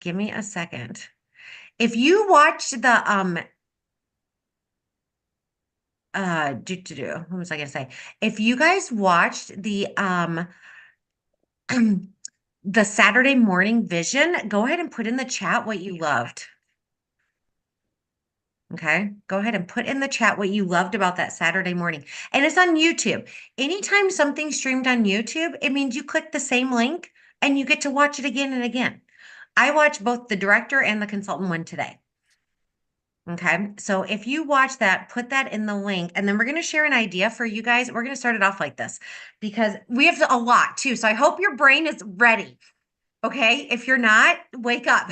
Give me a second. If you watched the what was I gonna say? If you guys watched the Saturday morning vision, go ahead and put in the chat what you loved. Okay, go ahead and put in the chat what you loved about that Saturday morning. And it's on YouTube. Anytime something's streamed on YouTube, it means you click the same link and you get to watch it again and again. I watched both the director and the consultant one today. Okay, so if you watch that, put that in the link, and then we're going to share an idea for you guys. We're going to start it off like this because we have a lot too. So I hope your brain is ready. Okay, if you're not, wake up.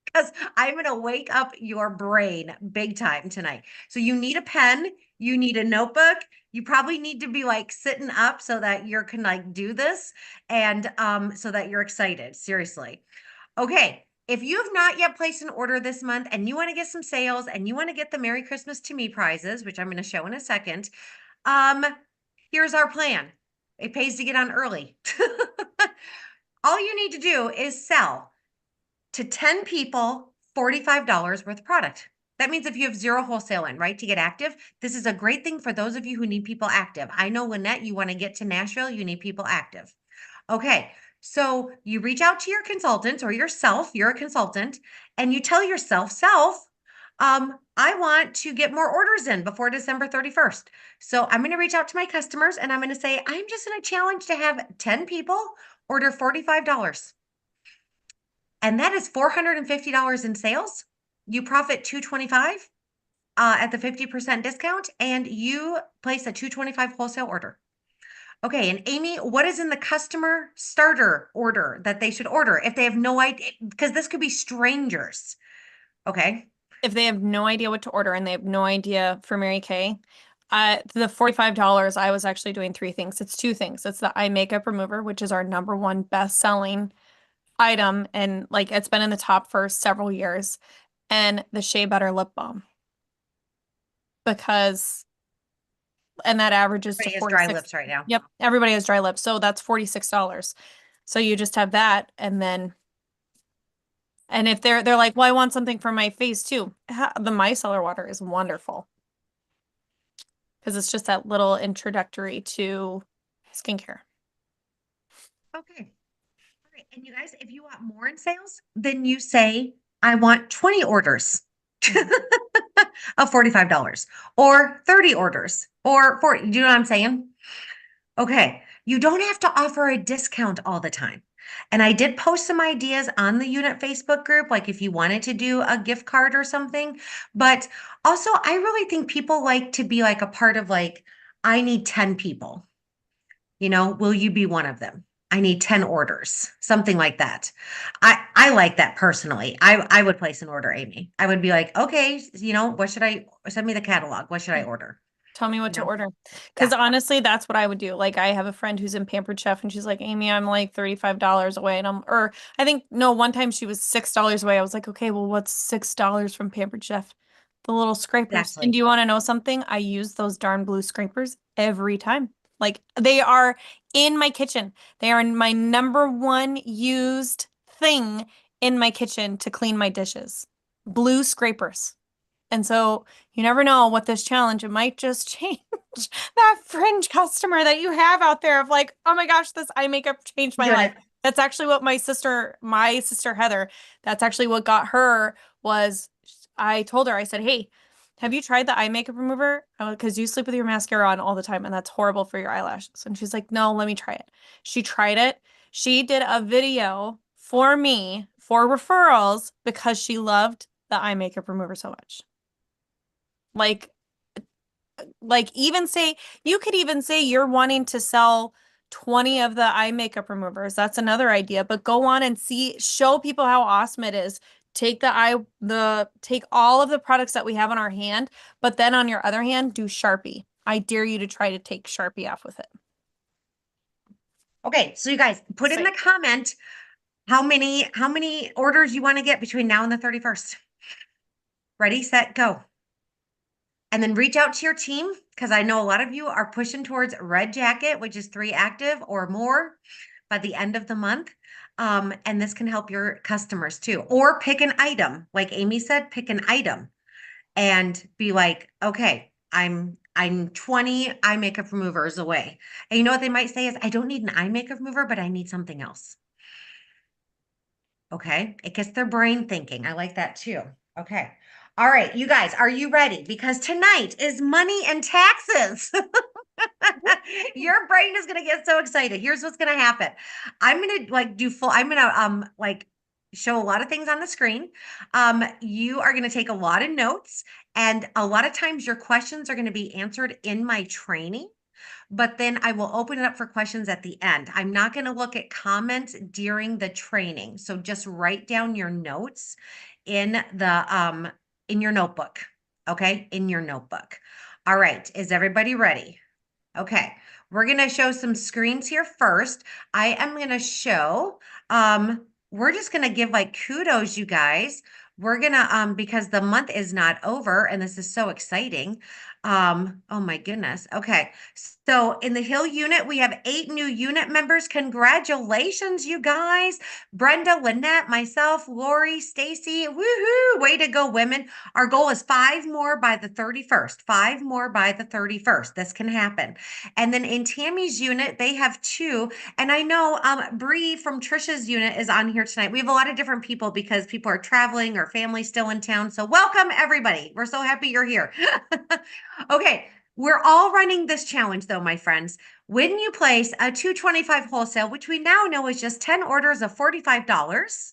Because I'm going to wake up your brain big time tonight. So you need a pen, you need a notebook. You probably need to be like sitting up so that you can like do this and so that you're excited. Seriously. Okay. If you have not yet placed an order this month and you want to get some sales and you want to get the Merry Christmas to Me prizes, which I'm going to show in a second, um, here's our plan. It pays to get on early. All you need to do is sell to 10 people $45 worth of product. That means if you have zero wholesale in, right, to get active, this is a great thing for those of you who need people active. I know, Lynette, you want to get to Nashville, you need people active. Okay, so you reach out to your consultant or yourself, you're a consultant, and you tell yourself, I want to get more orders in before December 31st. So I'm going to reach out to my customers and I'm going to say, I'm just going to challenge to have 10 people order $45. And that is $450 in sales. You profit $225 at the 50% discount, and you place a $225 wholesale order. Okay, and Amy, what is in the customer starter order that they should order if they have no idea? Because this could be strangers. Okay. If they have no idea what to order and they have no idea for Mary Kay, the $45, I was actually doing three things. It's two things. It's the eye makeup remover, which is our number one best-selling item, and like it's been in the top for several years, and the Shea Butter lip balm because and that averages to Everybody has dry 46. lips right now. Yep, everybody has dry lips, so that's $46. So you just have that, and then if they're like, well, I want something for my face too. The micellar water is wonderful because it's just that little introductory to skincare. Okay. All right. And you guys, if you want more in sales, then you say, I want 20 orders of $45 or 30 orders or 40. Do you know what I'm saying? Okay. You don't have to offer a discount all the time. And I did post some ideas on the unit Facebook group, like if you wanted to do a gift card or something. But also, I really think people like to be like a part of like, I need 10 people. Will you be one of them? I need 10 orders, something like that. I like that personally. I would place an order, Amy. I would be like, okay, what should I send me the catalog? What should I order? Tell me what You to know? order. Yeah. Because honestly, that's what I would do. Like I have a friend who's in Pampered Chef and she's like, Amy, I'm like $35 away. And or I think, no, one time she was $6 away. I was like, okay, well, what's $6 from Pampered Chef? The little scrapers. And do Exactly. you want to know something? I use those darn blue scrapers every time. Like they are in my kitchen. They are my number one used thing in my kitchen to clean my dishes. Blue scrapers. And so you never know what this challenge, it might just change that fringe customer that you have out there of like, oh my gosh, this eye makeup changed I'm my doing life. it. That's actually what my sister Heather, that's actually what got her was I told her, I said, hey, have you tried the eye makeup remover? Because you sleep with your mascara on all the time and that's horrible for your eyelashes. And she's like, no, let me try it. She tried it. She did a video for me for referrals because she loved the eye makeup remover so much. Like, even say you could even say you're wanting to sell 20 of the eye makeup removers. That's another idea, but go on and show people how awesome it is. Take all of the products that we have on our hand, but then on your other hand, do Sharpie. I dare you to try to take Sharpie off with it. Okay, so you guys put in Say the comment how many orders you want to get between now and the 31st. Ready, set, go. And then reach out to your team because I know a lot of you are pushing towards red jacket, which is 3 active or more. by the end of the month. And this can help your customers too. Or pick an item, like Amy said, pick an item and be like, okay, I'm 20 eye makeup removers away. And you know what they might say is, I don't need an eye makeup remover, but I need something else. Okay. It gets their brain thinking. I like that too. Okay. All right, you guys, are you ready? Because tonight is money and taxes. Your brain is gonna get so excited. Here's what's gonna happen. I'm gonna like do full, I'm gonna like show a lot of things on the screen. You are gonna take a lot of notes, and a lot of times your questions are gonna be answered in my training, but then I will open it up for questions at the end. I'm not going to look at comments during the training. So just write down your notes in in your notebook. Okay? In your notebook. All right, is everybody ready? Okay, we're gonna show some screens here first. I am gonna show, we're just gonna give like kudos, you guys. We're gonna, because the month is not over and this is so exciting. Oh my goodness. Okay, so in the Hill unit, we have 8 new unit members. Congratulations, you guys. Brenda, Lynette, myself, Lori, Stacy, woohoo, way to go, women. Our goal is 5 more by the 31st. 5 more by the 31st. This can happen. And then in Tammy's unit, they have 2. And I know Bree from Trisha's unit is on here tonight. We have a lot of different people because people are traveling or family still in town. So welcome everybody. We're so happy you're here. Okay, we're all running this challenge though, my friends. When you place a 225 wholesale, which we now know is just 10 orders of $45,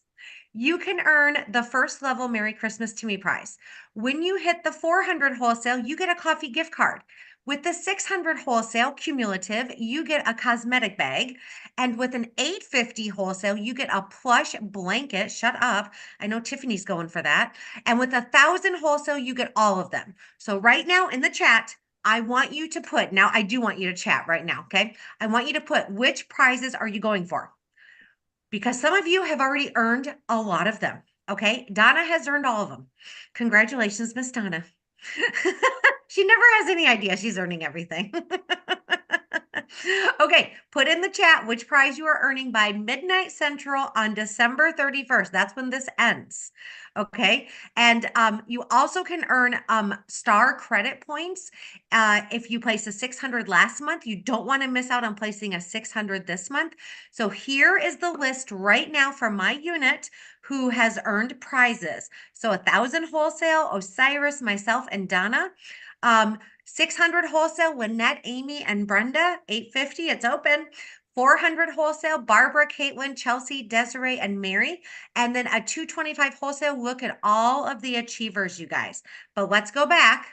you can earn the first level Merry Christmas to Me prize. When you hit the 400 wholesale, you get a coffee gift card. With the 600 wholesale cumulative, you get a cosmetic bag. And with an 850 wholesale, you get a plush blanket. Shut up. I know Tiffany's going for that. And with 1,000 wholesale, you get all of them. So right now in the chat, I want you to put, now I do want you to chat right now, okay? I want you to put which prizes are you going for? Because some of you have already earned a lot of them. Okay. Donna has earned all of them. Congratulations, Miss Donna. She never has any idea she's earning everything. Okay, put in the chat which prize you are earning by midnight central on December 31st. That's when this ends. Okay, and you also can earn star credit points if you place a 600 last month. You don't want to miss out on placing a 600 this month. So here is the list right now for my unit who has earned prizes. So 1,000 wholesale, Osiris, myself, and Donna. 600 wholesale, Lynette, Amy, and Brenda. 850, it's open. 400 wholesale, Barbara, Caitlin, Chelsea, Desiree, and Mary. And then a 225 wholesale. Look at all of the achievers, you guys. But let's go back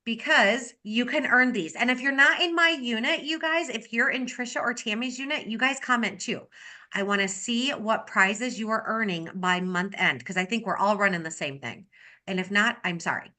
because you can earn these. And if you're not in my unit, you guys, if you're in Trisha or Tammy's unit, you guys comment too. I want to see what prizes you are earning by month end because I think we're all running the same thing. And if not, I'm sorry.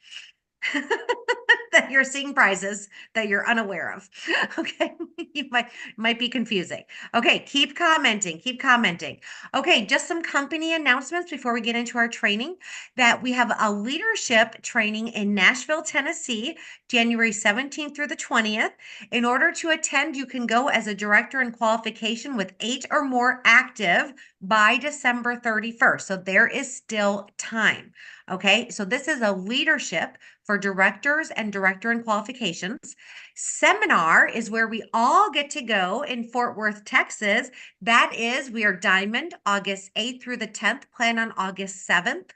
That you're seeing prizes that you're unaware of. Okay, you might be confusing. Okay, keep commenting, keep commenting. Okay, just some company announcements before we get into our training. That we have a leadership training in Nashville, Tennessee, January 17th through the 20th. In order to attend, you can go as a director in qualification with 8 or more active by December 31st. So there is still time. Okay, so this is a leadership for directors and director in qualifications. Seminar is where we all get to go in Fort Worth, Texas. That is, we are Diamond, August 8th through the 10th, plan on August 7th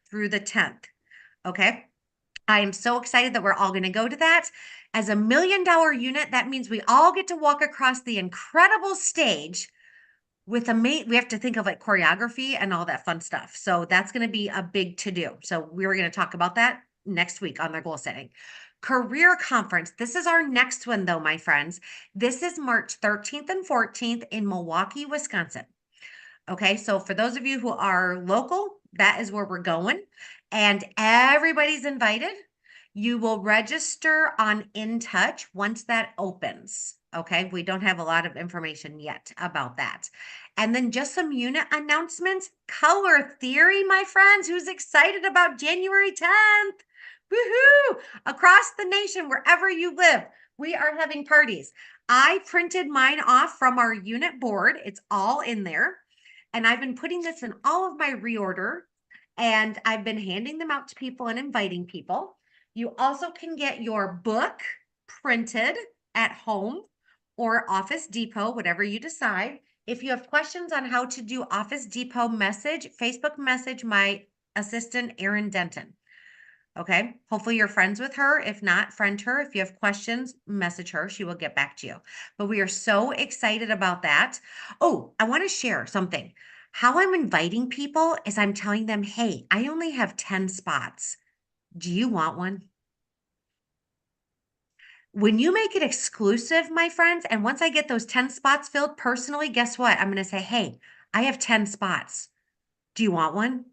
through the 10th. Okay. I am so excited that we're all going to go to that. As a $1 million unit, that means we all get to walk across the incredible stage with we have to think of like choreography and all that fun stuff. So that's going to be a big to do. So we were going to talk about that next week on their goal setting. Career conference. This is our next one though, my friends. This is March 13th and 14th in Milwaukee, Wisconsin. Okay, so for those of you who are local, that is where we're going, and everybody's invited. You will register on In Touch once that opens. Okay, we don't have a lot of information yet about that. And then just some unit announcements. Color Theory, my friends, who's excited about January 10th? Woohoo! Across the nation, wherever you live, we are having parties. I printed mine off from our unit board. It's all in there. And I've been putting this in all of my reorder, and I've been handing them out to people and inviting people. You also can get your book printed at home or Office Depot, whatever you decide. If you have questions on how to do Office Depot, Facebook message my assistant, Erin Denton. Okay. Hopefully you're friends with her. If not, friend her. If you have questions, message her. She will get back to you. But we are so excited about that. Oh, I want to share something. How I'm inviting people is I'm telling them, hey, I only have 10 spots. Do you want one? When you make it exclusive, my friends, and once I get those 10 spots filled personally, guess what? I'm going to say, hey, I have 10 spots. Do you want one?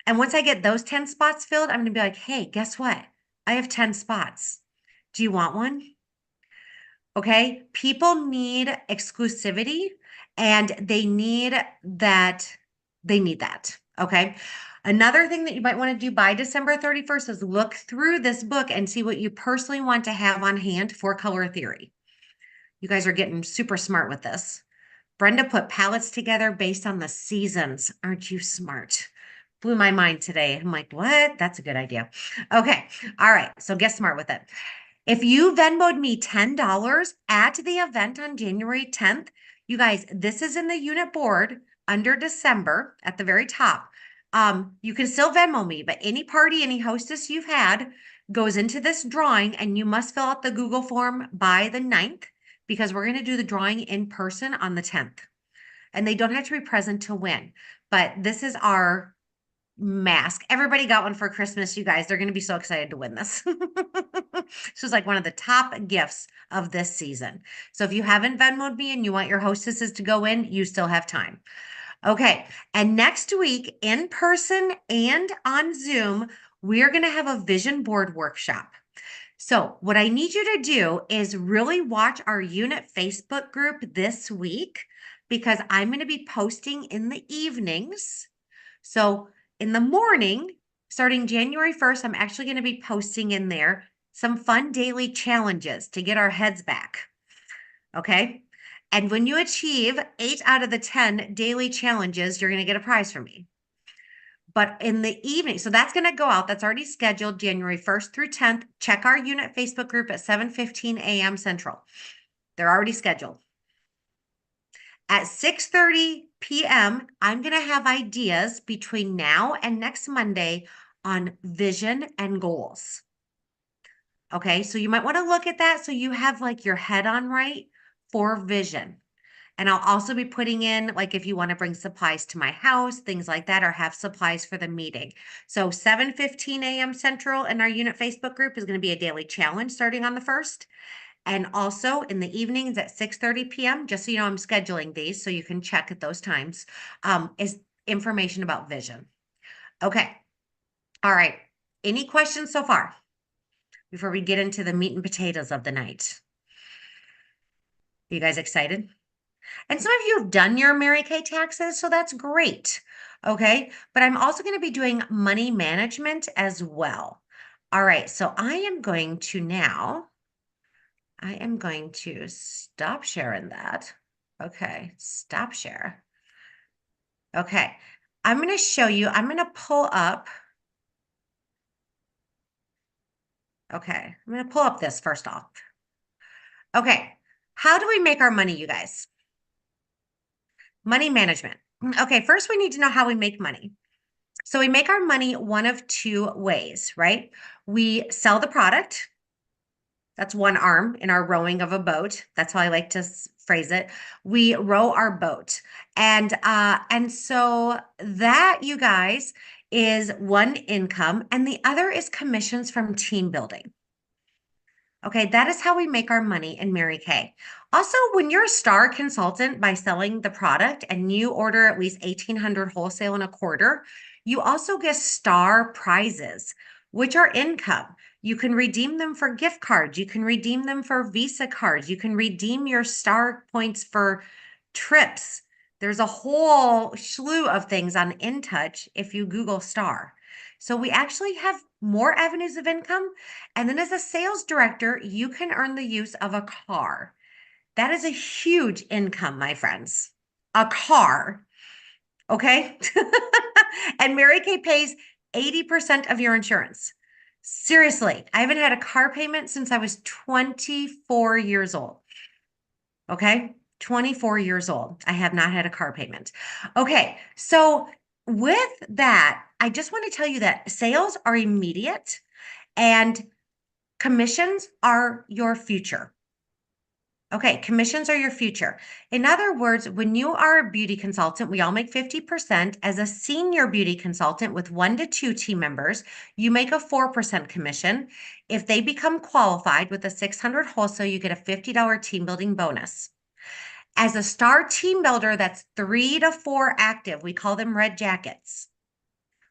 And once I get those 10 spots filled, I'm going to be like, hey, guess what? I have 10 spots. Do you want one? Okay. People need exclusivity and they need that. Okay. Another thing that you might want to do by December 31st is look through this book and see what you personally want to have on hand for color theory. You guys are getting super smart with this. Brenda put palettes together based on the seasons. Aren't you smart? Blew my mind today. I'm like, what? That's a good idea. Okay. All right. So get smart with it. If you Venmoed me $10 at the event on January 10th, you guys, this is in the unit board under December at the very top. You can still Venmo me, but any party, any hostess you've had goes into this drawing, and you must fill out the Google form by the 9th because we're going to do the drawing in person on the 10th. And they don't have to be present to win. But this is our mask. Everybody got one for Christmas, you guys. They're going to be so excited to win this. This is like one of the top gifts of this season. So if you haven't Venmoed me and you want your hostesses to go in, you still have time. Okay. And next week, in person and on Zoom, we're going to have a vision board workshop. So, what I need you to do is really watch our unit Facebook group this week because I'm going to be posting in the evenings. So, in the morning, starting January 1st, I'm actually going to be posting in there some fun daily challenges to get our heads back. Okay. And when you achieve 8 out of the 10 daily challenges, you're going to get a prize from me. But in the evening, so that's going to go out. That's already scheduled January 1st through 10th. Check our unit Facebook group at 7:15 a.m. Central. They're already scheduled. At 6:30 p.m., I'm going to have ideas between now and next Monday on vision and goals. Okay, so you might want to look at that so you have like your head on right for vision. And I'll also be putting in, like, if you want to bring supplies to my house, things like that, or have supplies for the meeting. So 7:15 a.m. Central in our unit Facebook group is going to be a daily challenge starting on the 1st. And also in the evenings at 6:30 p.m., just so you know, I'm scheduling these so you can check at those times, is information about vision. Okay. All right. Any questions so far before we get into the meat and potatoes of the night? Are you guys excited? And some of you have done your Mary Kay taxes, so that's great. Okay. But I'm also going to be doing money management as well. All right. So I am going to stop sharing that. Okay. Stop share. Okay. I'm going to show you, I'm going to pull up. Okay. I'm going to pull up this first off. Okay. How do we make our money, you guys? Money management. Okay. First, we need to know how we make money. So we make our money one of two ways, right? We sell the product. That's one arm in our rowing of a boat. That's how I like to phrase it. We row our boat. And so that, you guys, is one income, and the other is commissions from team building. Okay, that is how we make our money in Mary Kay. Also, when you're a star consultant by selling the product and you order at least 1,800 wholesale in a quarter, you also get star prizes, which are income. You can redeem them for gift cards. You can redeem them for Visa cards. You can redeem your star points for trips. There's a whole slew of things on InTouch if you Google star. So we actually have more avenues of income. And then as a sales director, you can earn the use of a car. That is a huge income, my friends. A car, okay? And Mary Kay pays 80% of your insurance. Seriously, I haven't had a car payment since I was 24 years old. Okay. 24 years old. I have not had a car payment. Okay. So, with that, I just want to tell you that sales are immediate and commissions are your future. Okay, commissions are your future. In other words, when you are a beauty consultant, we all make 50%. As a senior beauty consultant with 1 to 2 team members, you make a 4% commission. If they become qualified with a 600 wholesale, you get a $50 team building bonus. As a star team builder, that's 3 to 4 active. We call them red jackets.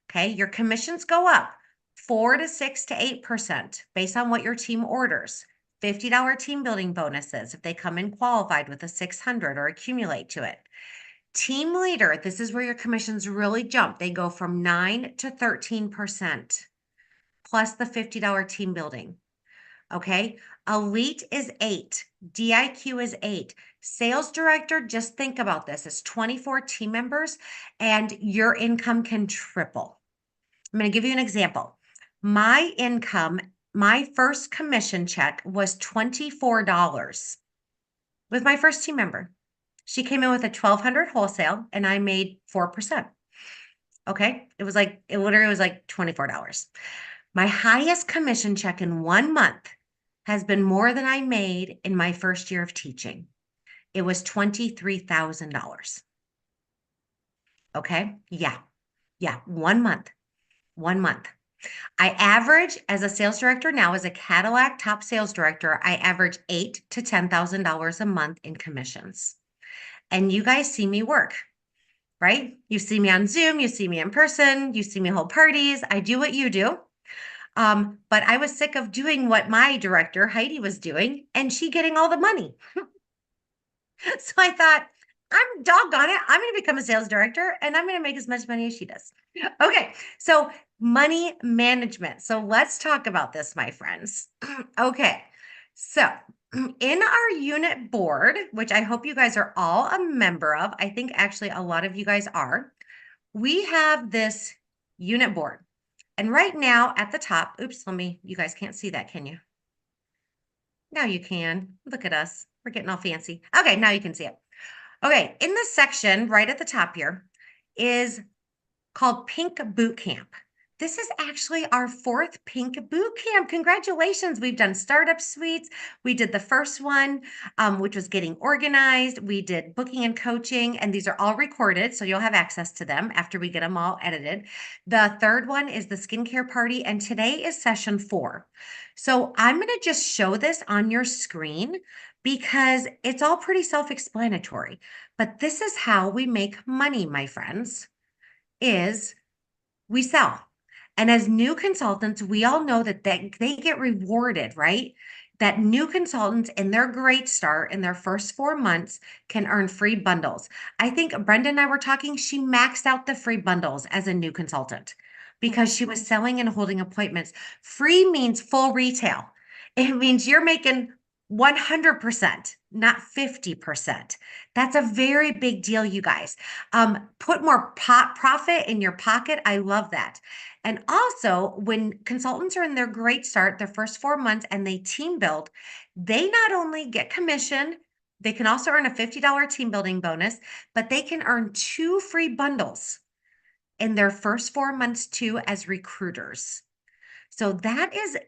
Okay, your commissions go up 4 to 6 to 8% based on what your team orders. $50 team building bonuses if they come in qualified with a 600 or accumulate to it. Team leader, this is where your commissions really jump. They go from 9 to 13% plus the $50 team building. Okay. Elite is 8. DIQ is 8. Sales director, just think about this. It's 24 team members and your income can triple. I'm going to give you an example. My income, my first commission check was $24 with my first team member. She came in with a 1200 wholesale and I made 4%. Okay. It literally was like $24. My highest commission check in 1 month has been more than I made in my first year of teaching. It was $23,000. Okay. Yeah. Yeah. 1 month. 1 month. I average as a sales director now, as a Cadillac top sales director, I average $8,000 to $10,000 a month in commissions. And you guys see me work, right? You see me on Zoom, you see me in person, you see me hold parties. I do what you do. But I was sick of doing what my director, Heidi, was doing, and she getting all the money. So I thought, I'm doggone it. I'm going to become a sales director and I'm going to make as much money as she does. Okay. So, money management. So, let's talk about this, my friends. Okay. So, in our unit board, which I hope you guys are all a member of, I think actually a lot of you guys are, we have this unit board. And right now at the top, oops, you guys can't see that, can you? Now you can. Look at us. We're getting all fancy. Okay, now you can see it. Okay, in this section right at the top here is called Pink Boot Camp. This is actually our 4th Pink Boot Camp. Congratulations. We've done startup suites. We did the first one, which was getting organized. We did booking and coaching, and these are all recorded, so you'll have access to them after we get them all edited. The third one is the skincare party, and today is session 4. So I'm going to just show this on your screen because it's all pretty self-explanatory. But this is how we make money, my friends, is we sell. And as new consultants, we all know that they get rewarded, right? That new consultants in their great start in their first 4 months can earn free bundles. I think Brenda and I were talking, she maxed out the free bundles as a new consultant because she was selling and holding appointments. Free means full retail. It means you're making 100%, not 50%. That's a very big deal, you guys. Put more profit in your pocket. I love that. And also, when consultants are in their great start, their first 4 months, and they team build, they not only get commission, they can also earn a $50 team building bonus, but they can earn 2 free bundles in their first 4 months too as recruiters. So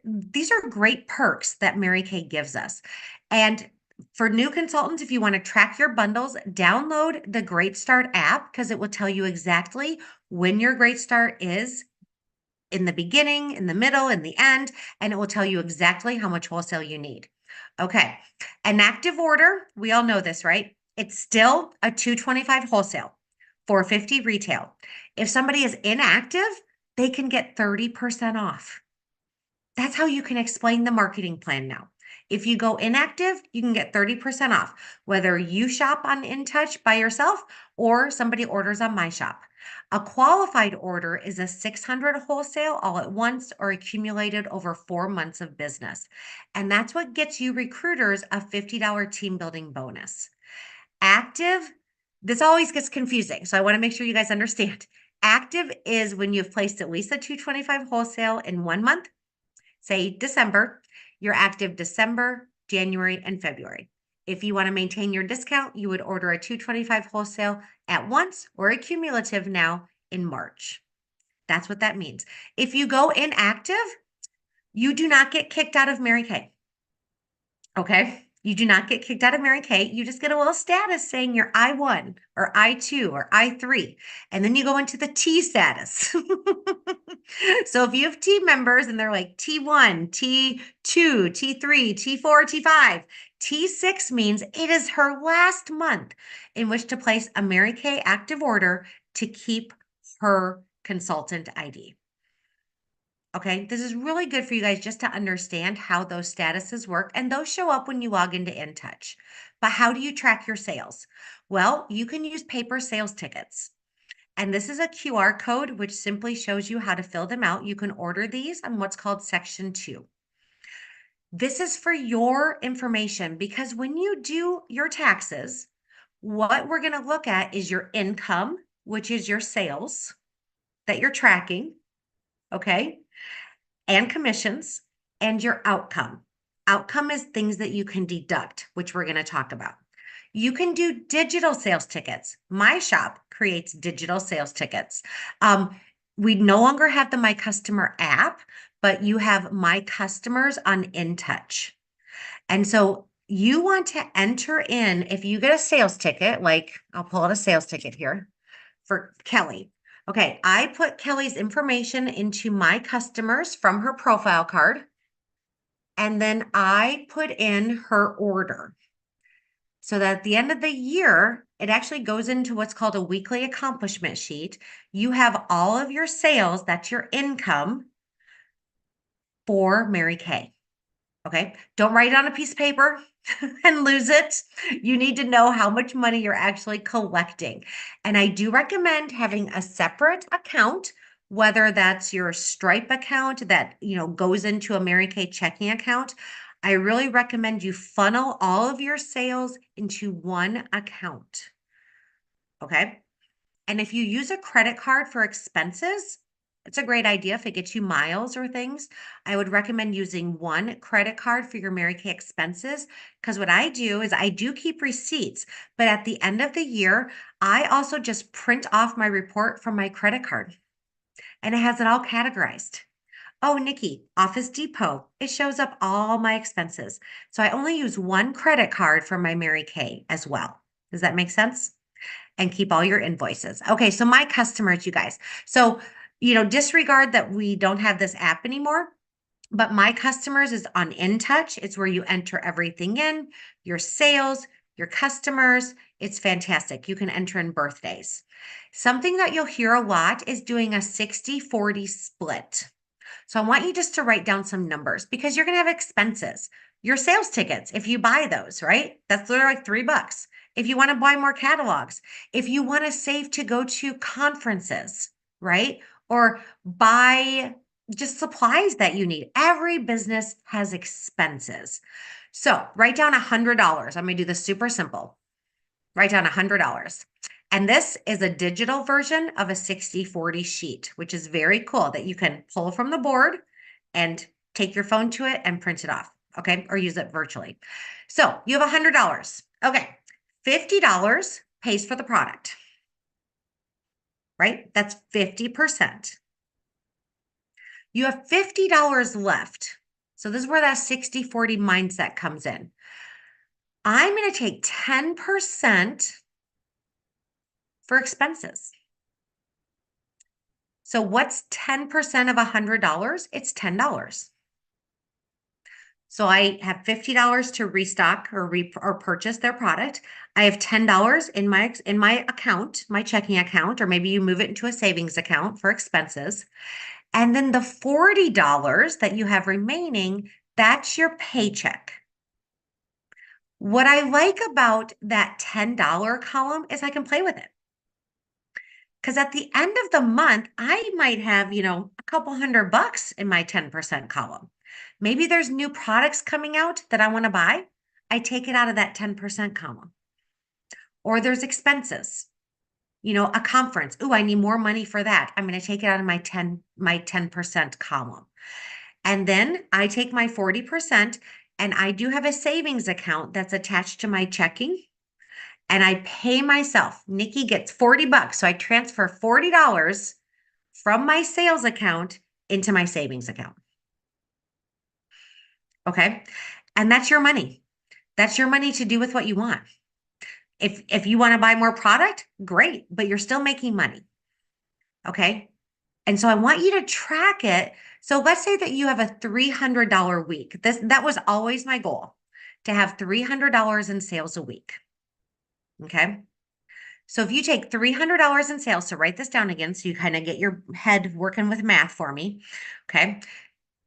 these are great perks that Mary Kay gives us. And for new consultants, if you want to track your bundles, download the Great Start app because it will tell you exactly when your Great Start is in the beginning, in the middle, in the end, and it will tell you exactly how much wholesale you need. Okay. An active order, we all know this, right? It's still a 225 wholesale, 450 retail. If somebody is inactive, they can get 30% off. That's how you can explain the marketing plan now. If you go inactive, you can get 30% off, whether you shop on InTouch by yourself or somebody orders on my shop. A qualified order is a 600 wholesale all at once or accumulated over 4 months of business. And that's what gets you recruiters a $50 team building bonus. Active, this always gets confusing. So I want to make sure you guys understand. Active is when you've placed at least a 225 wholesale in 1 month, say December, you're active December, January, and February. If you want to maintain your discount, you would order a 225 wholesale at once or a cumulative now in March. That's what that means. If you go inactive, you do not get kicked out of Mary Kay. Okay. You do not get kicked out of Mary Kay. You just get a little status saying you're I-1 or I-2 or I-3. And then you go into the T status. So if you have team members and they're like T1, T2, T3, T4, T5, T6 means it is her last month in which to place a Mary Kay active order to keep her consultant ID. Okay, this is really good for you guys just to understand how those statuses work, and those show up when you log into InTouch. But how do you track your sales? Well, you can use paper sales tickets. And this is a QR code, which simply shows you how to fill them out. You can order these on what's called Section 2. This is for your information because when you do your taxes, what we're going to look at is your income, which is your sales that you're tracking. Okay. And commissions, and your outcome. Outcome is things that you can deduct, which we're going to talk about. You can do digital sales tickets. My shop creates digital sales tickets. We no longer have the My Customer app, but you have My Customers on InTouch. And so you want to enter in, if you get a sales ticket, like I'll pull out a sales ticket here for Kelly. Okay, I put Kelly's information into My Customers from her profile card, and then I put in her order. So that at the end of the year, it actually goes into what's called a weekly accomplishment sheet. You have all of your sales, that's your income for Mary Kay. Okay, don't write it on a piece of paper and lose it. You need to know how much money you're actually collecting. And I do recommend having a separate account, whether that's your Stripe account that, goes into a Mary Kay checking account. I really recommend you funnel all of your sales into one account. Okay. And if you use a credit card for expenses, it's a great idea if it gets you miles or things. I would recommend using one credit card for your Mary Kay expenses because what I do is I do keep receipts, but at the end of the year, I also just print off my report from my credit card and it has it all categorized. Oh, Nicki, Office Depot, it shows up all my expenses. So I only use one credit card for my Mary Kay as well. Does that make sense? And keep all your invoices. Okay, so My Customers, you guys. So, disregard that we don't have this app anymore, but My Customers is on InTouch. It's where you enter everything in, your sales, your customers. It's fantastic. You can enter in birthdays. Something that you'll hear a lot is doing a 60-40 split. So I want you just to write down some numbers because you're going to have expenses. Your sales tickets, if you buy those, right? That's literally like $3. If you want to buy more catalogs, if you want to save to go to conferences, right? Or buy just supplies that you need. Every business has expenses. So write down $100. I'm going to do this super simple. Write down $100. And this is a digital version of a 60-40 sheet, which is very cool that you can pull from the board and take your phone to it and print it off. Okay. Or use it virtually. So you have $100. Okay. $50 pays for the product, right? That's 50%. You have $50 left. So this is where that 60-40 mindset comes in. I'm going to take 10% for expenses. So what's 10% of $100? It's $10. So I have $50 to restock or purchase their product. I have $10 in my account, my checking account, or maybe you move it into a savings account for expenses. And then the $40 that you have remaining, that's your paycheck. What I like about that $10 column is I can play with it. Because at the end of the month, I might have, a couple $100 in my 10% column. Maybe there's new products coming out that I want to buy. I take it out of that 10% column. Or there's expenses, a conference. Ooh, I need more money for that. I'm going to take it out of my 10% column. And then I take my 40% and I do have a savings account that's attached to my checking and I pay myself. Nikki gets $40. So I transfer $40 from my sales account into my savings account. Okay. And that's your money. That's your money to do with what you want. If you want to buy more product, great, but you're still making money. Okay. And so I want you to track it. So let's say that you have a $300 week. That was always my goal, to have $300 in sales a week. Okay. So if you take $300 in sales, so write this down again so you kind of get your head working with math for me. Okay.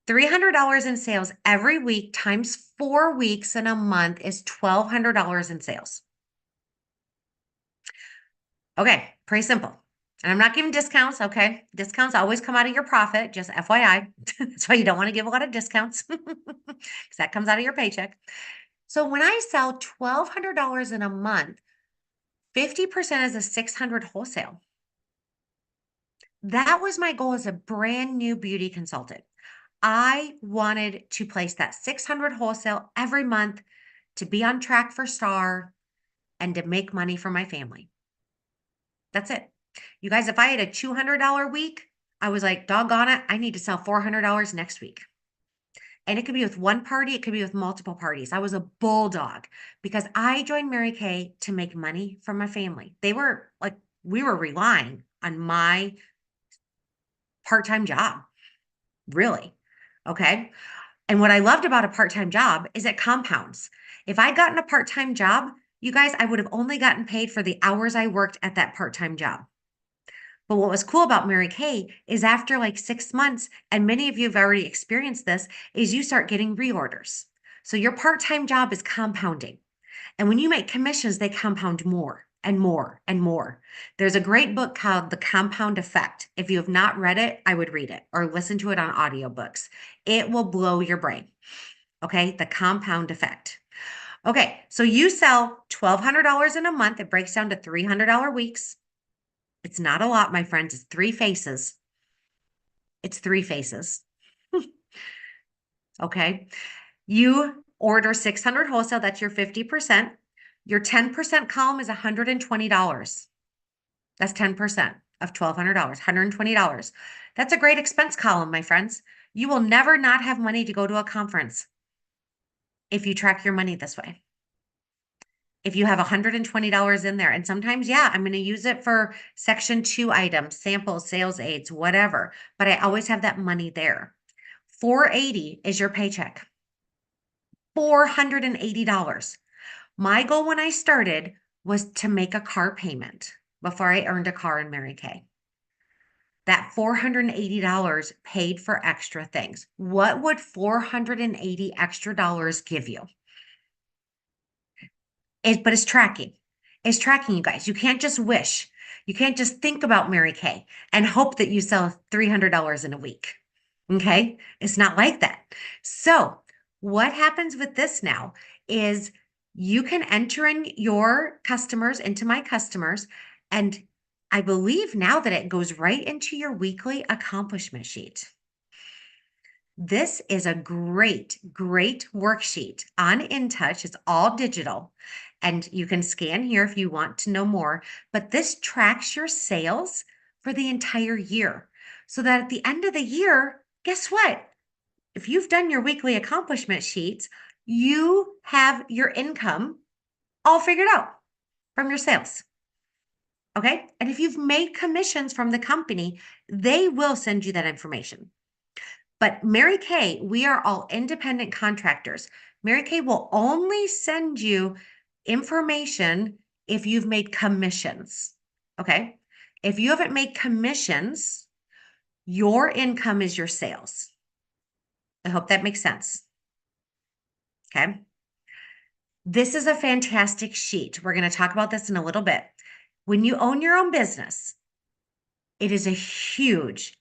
$300 in sales every week times 4 weeks in a month is $1,200 in sales. Okay, pretty simple. And I'm not giving discounts, okay? Discounts always come out of your profit, just FYI. That's why you don't want to give a lot of discounts because that comes out of your paycheck. So when I sell $1,200 in a month, 50% is a 600 wholesale. That was my goal as a brand new beauty consultant. I wanted to place that 600 wholesale every month to be on track for STAR and to make money for my family. That's it. You guys, if I had a $200 week, I was like, doggone it, I need to sell $400 next week. And it could be with one party, it could be with multiple parties. I was a bulldog because I joined Mary Kay to make money for my family. We were relying on my part-time job, really. Okay. And what I loved about a part-time job is it compounds. If I'd gotten a part-time job, you guys, I would have only gotten paid for the hours I worked at that part-time job. But what was cool about Mary Kay is after like 6 months, and many of you have already experienced this, is you start getting reorders. So your part-time job is compounding. And when you make commissions, they compound more and more and more. There's a great book called The Compound Effect. If you have not read it, I would read it or listen to it on audiobooks. It will blow your brain. Okay, The Compound Effect. Okay, so you sell $1,200 in a month. It breaks down to $300 weeks. It's not a lot, my friends. It's three faces. It's three faces. Okay. You order 600 wholesale. That's your 50%. Your 10% column is $120. That's 10% of $1,200, $120. That's a great expense column, my friends. You will never not have money to go to a conference if you track your money this way. If you have $120 in there, and sometimes, yeah, I'm going to use it for section 2 items, samples, sales aids, whatever, but I always have that money there. $480 is your paycheck. $480. My goal when I started was to make a car payment before I earned a car in Mary Kay. That $480 paid for extra things. What would $480 extra dollars give you? But it's tracking. It's tracking, you guys. You can't just wish. You can't just think about Mary Kay and hope that you sell $300 in a week. Okay? It's not like that. So, what happens with this now is you can enter in your customers into my customers. And I believe now that it goes right into your weekly accomplishment sheet. This is a great, great worksheet on InTouch. It's all digital and you can scan here if you want to know more, but this tracks your sales for the entire year so that at the end of the year, guess what? If you've done your weekly accomplishment sheets, you have your income all figured out from your sales. Okay. And if you've made commissions from the company, they will send you that information. But Mary Kay, we are all independent contractors. Mary Kay will only send you information if you've made commissions. Okay. If you haven't made commissions, your income is your sales. I hope that makes sense. Okay. This is a fantastic sheet. We're going to talk about this in a little bit. When you own your own business, It is a huge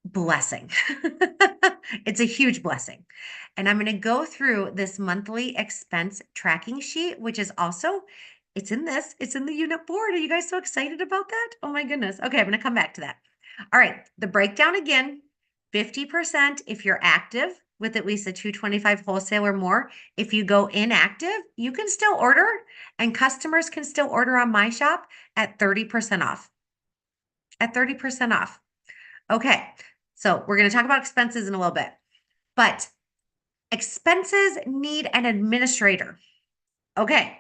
blessing. It's a huge blessing. And I'm going to go through this monthly expense tracking sheet, which is also, it's in the unit board. Are you guys so excited about that? Oh my goodness. Okay, I'm going to come back to that. All right, the breakdown again, 50% if you're active with at least a 225 wholesale or more. If you go inactive, you can still order and customers can still order on my shop at 30% off. At 30% off. Okay, so we're going to talk about expenses in a little bit, but expenses need an administrator. Okay,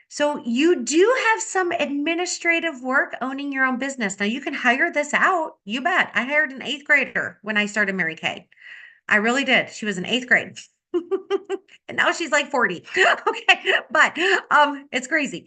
so you do have some administrative work owning your own business. Now you can hire this out. You bet. I hired an eighth grader when I started Mary Kay. I really did. She was in eighth grade. And now she's like 40. Okay, but it's crazy.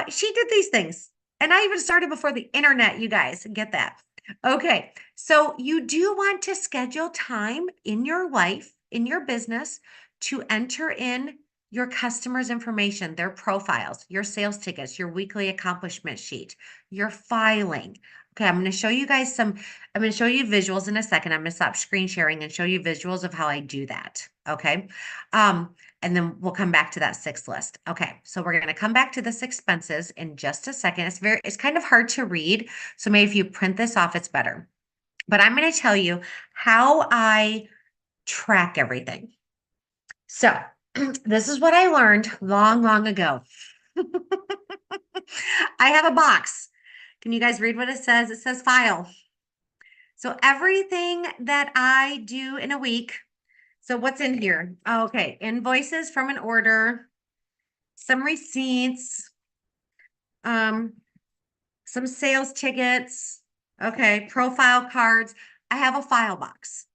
She did these things. And I even started before the internet, you guys. Get that. Okay, so you do want to schedule time in your life, in your business, to enter in your customers' information, their profiles, your sales tickets, your weekly accomplishment sheet, your filing. Okay, I'm going to show you guys I'm going to show you visuals in a second. I'm going to stop screen sharing and show you visuals of how I do that. Okay. And then we'll come back to that sixth list. Okay. So we're going to come back to this expenses in just a second. It's kind of hard to read. So maybe if you print this off, it's better. But I'm going to tell you how I track everything. So this is what I learned long, long ago. I have a box. Can you guys read what it says? It says file. So everything that I do in a week. So what's in here? Oh, okay. Invoices from an order, some receipts, um, some sales tickets. Okay. Profile cards. I have a file box.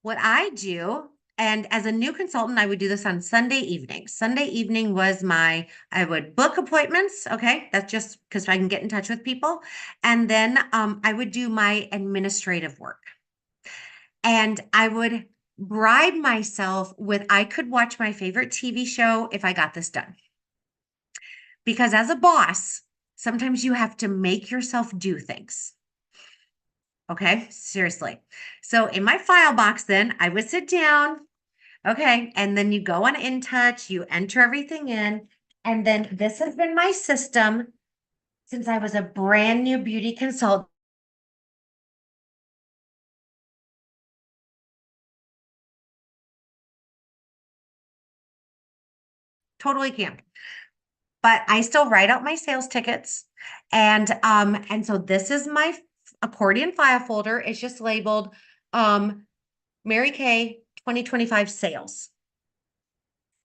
What I do, and as a new consultant, I would do this on Sunday evening. Sunday evening was I would book appointments. Okay. That's just because I can get in touch with people. And then I would do my administrative work. And I would bribe myself with I could watch my favorite TV show if I got this done. Because as a boss, sometimes you have to make yourself do things. Okay, seriously. So in my file box, then I would sit down. Okay, and then you go on InTouch, you enter everything in, and then this has been my system since I was a brand new beauty consultant. Totally can. But I still write out my sales tickets. And so this is my accordion file folder. It's just labeled Mary Kay 2025 sales.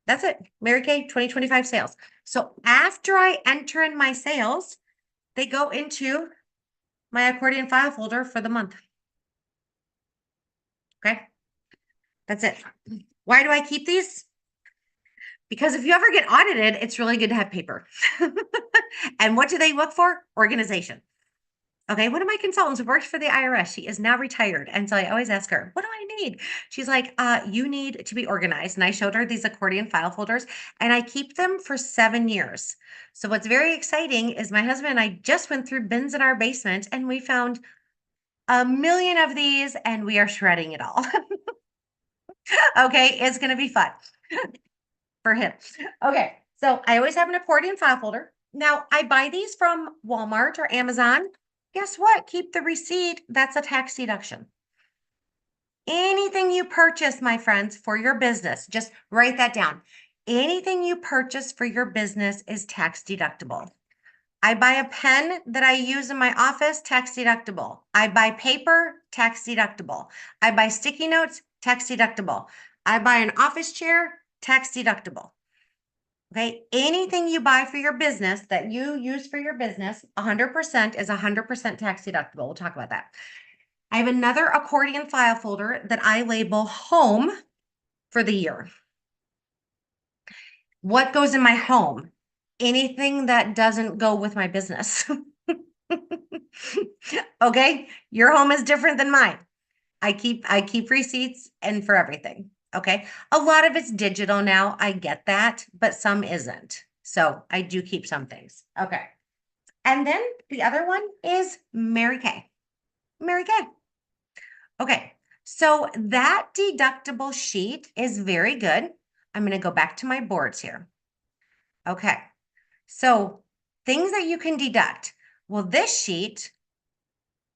That's it. Mary Kay 2025 sales. So after I enter in my sales, they go into my accordion file folder for the month. Okay. That's it. Why do I keep these? Because if you ever get audited, it's really good to have paper. And what do they look for? Organization. Okay, one of my consultants works for the IRS. She is now retired. And so I always ask her, what do I need? She's like, you need to be organized. And I showed her these accordion file folders and I keep them for 7 years. So what's very exciting is my husband and I just went through bins in our basement and we found a million of these and we are shredding it all. Okay, it's going to be fun for him. Okay, so I always have an accordion file folder. Now I buy these from Walmart or Amazon. Guess what? Keep the receipt. That's a tax deduction. Anything you purchase, my friends, for your business, just write that down. Anything you purchase for your business is tax deductible. I buy a pen that I use in my office, tax deductible. I buy paper, tax deductible. I buy sticky notes, tax deductible. I buy an office chair, tax deductible. Okay, anything you buy for your business that you use for your business, 100% is 100% tax deductible. We'll talk about that. I have another accordion file folder that I label home for the year. What goes in my home? Anything that doesn't go with my business. Okay, your home is different than mine. I keep receipts and for everything. Okay. A lot of it's digital now. I get that, but some isn't. So I do keep some things. Okay. And then the other one is Mary Kay. Mary Kay. Okay, so that deductible sheet is very good. I'm going to go back to my boards here. Okay, so things that you can deduct. Well, this sheet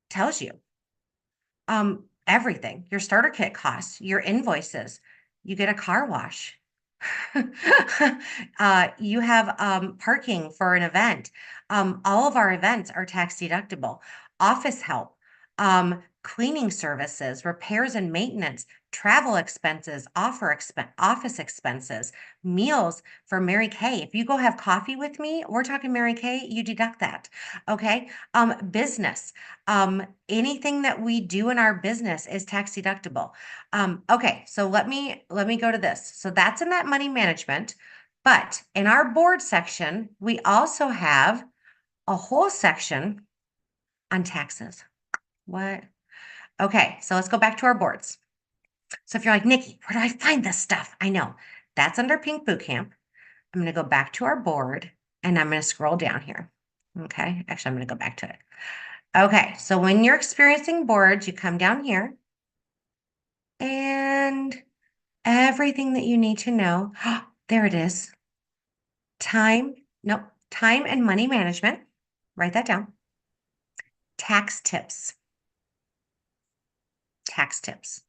tells you everything, your starter kit costs, your invoices, you get a car wash. You have parking for an event. All of our events are tax deductible. Office help, cleaning services, repairs and maintenance, travel expenses, office expenses, meals for Mary Kay. If you go have coffee with me, we're talking Mary Kay, you deduct that. Okay. Business. Anything that we do in our business is tax deductible. Okay, so let me go to this. So that's in that money management, but in our board section, we also have a whole section on taxes. What? Okay, so let's go back to our boards. So if you're like, Nikki, where do I find this stuff? I know that's under Pink Boot Camp. I'm going to go back to our board and I'm going to scroll down here. Okay, actually, I'm going to go back to it. Okay, so when you're experiencing boards, you come down here and everything that you need to know. There it is. Time, nope, time and money management. Write that down. Tax tips. Tax tips.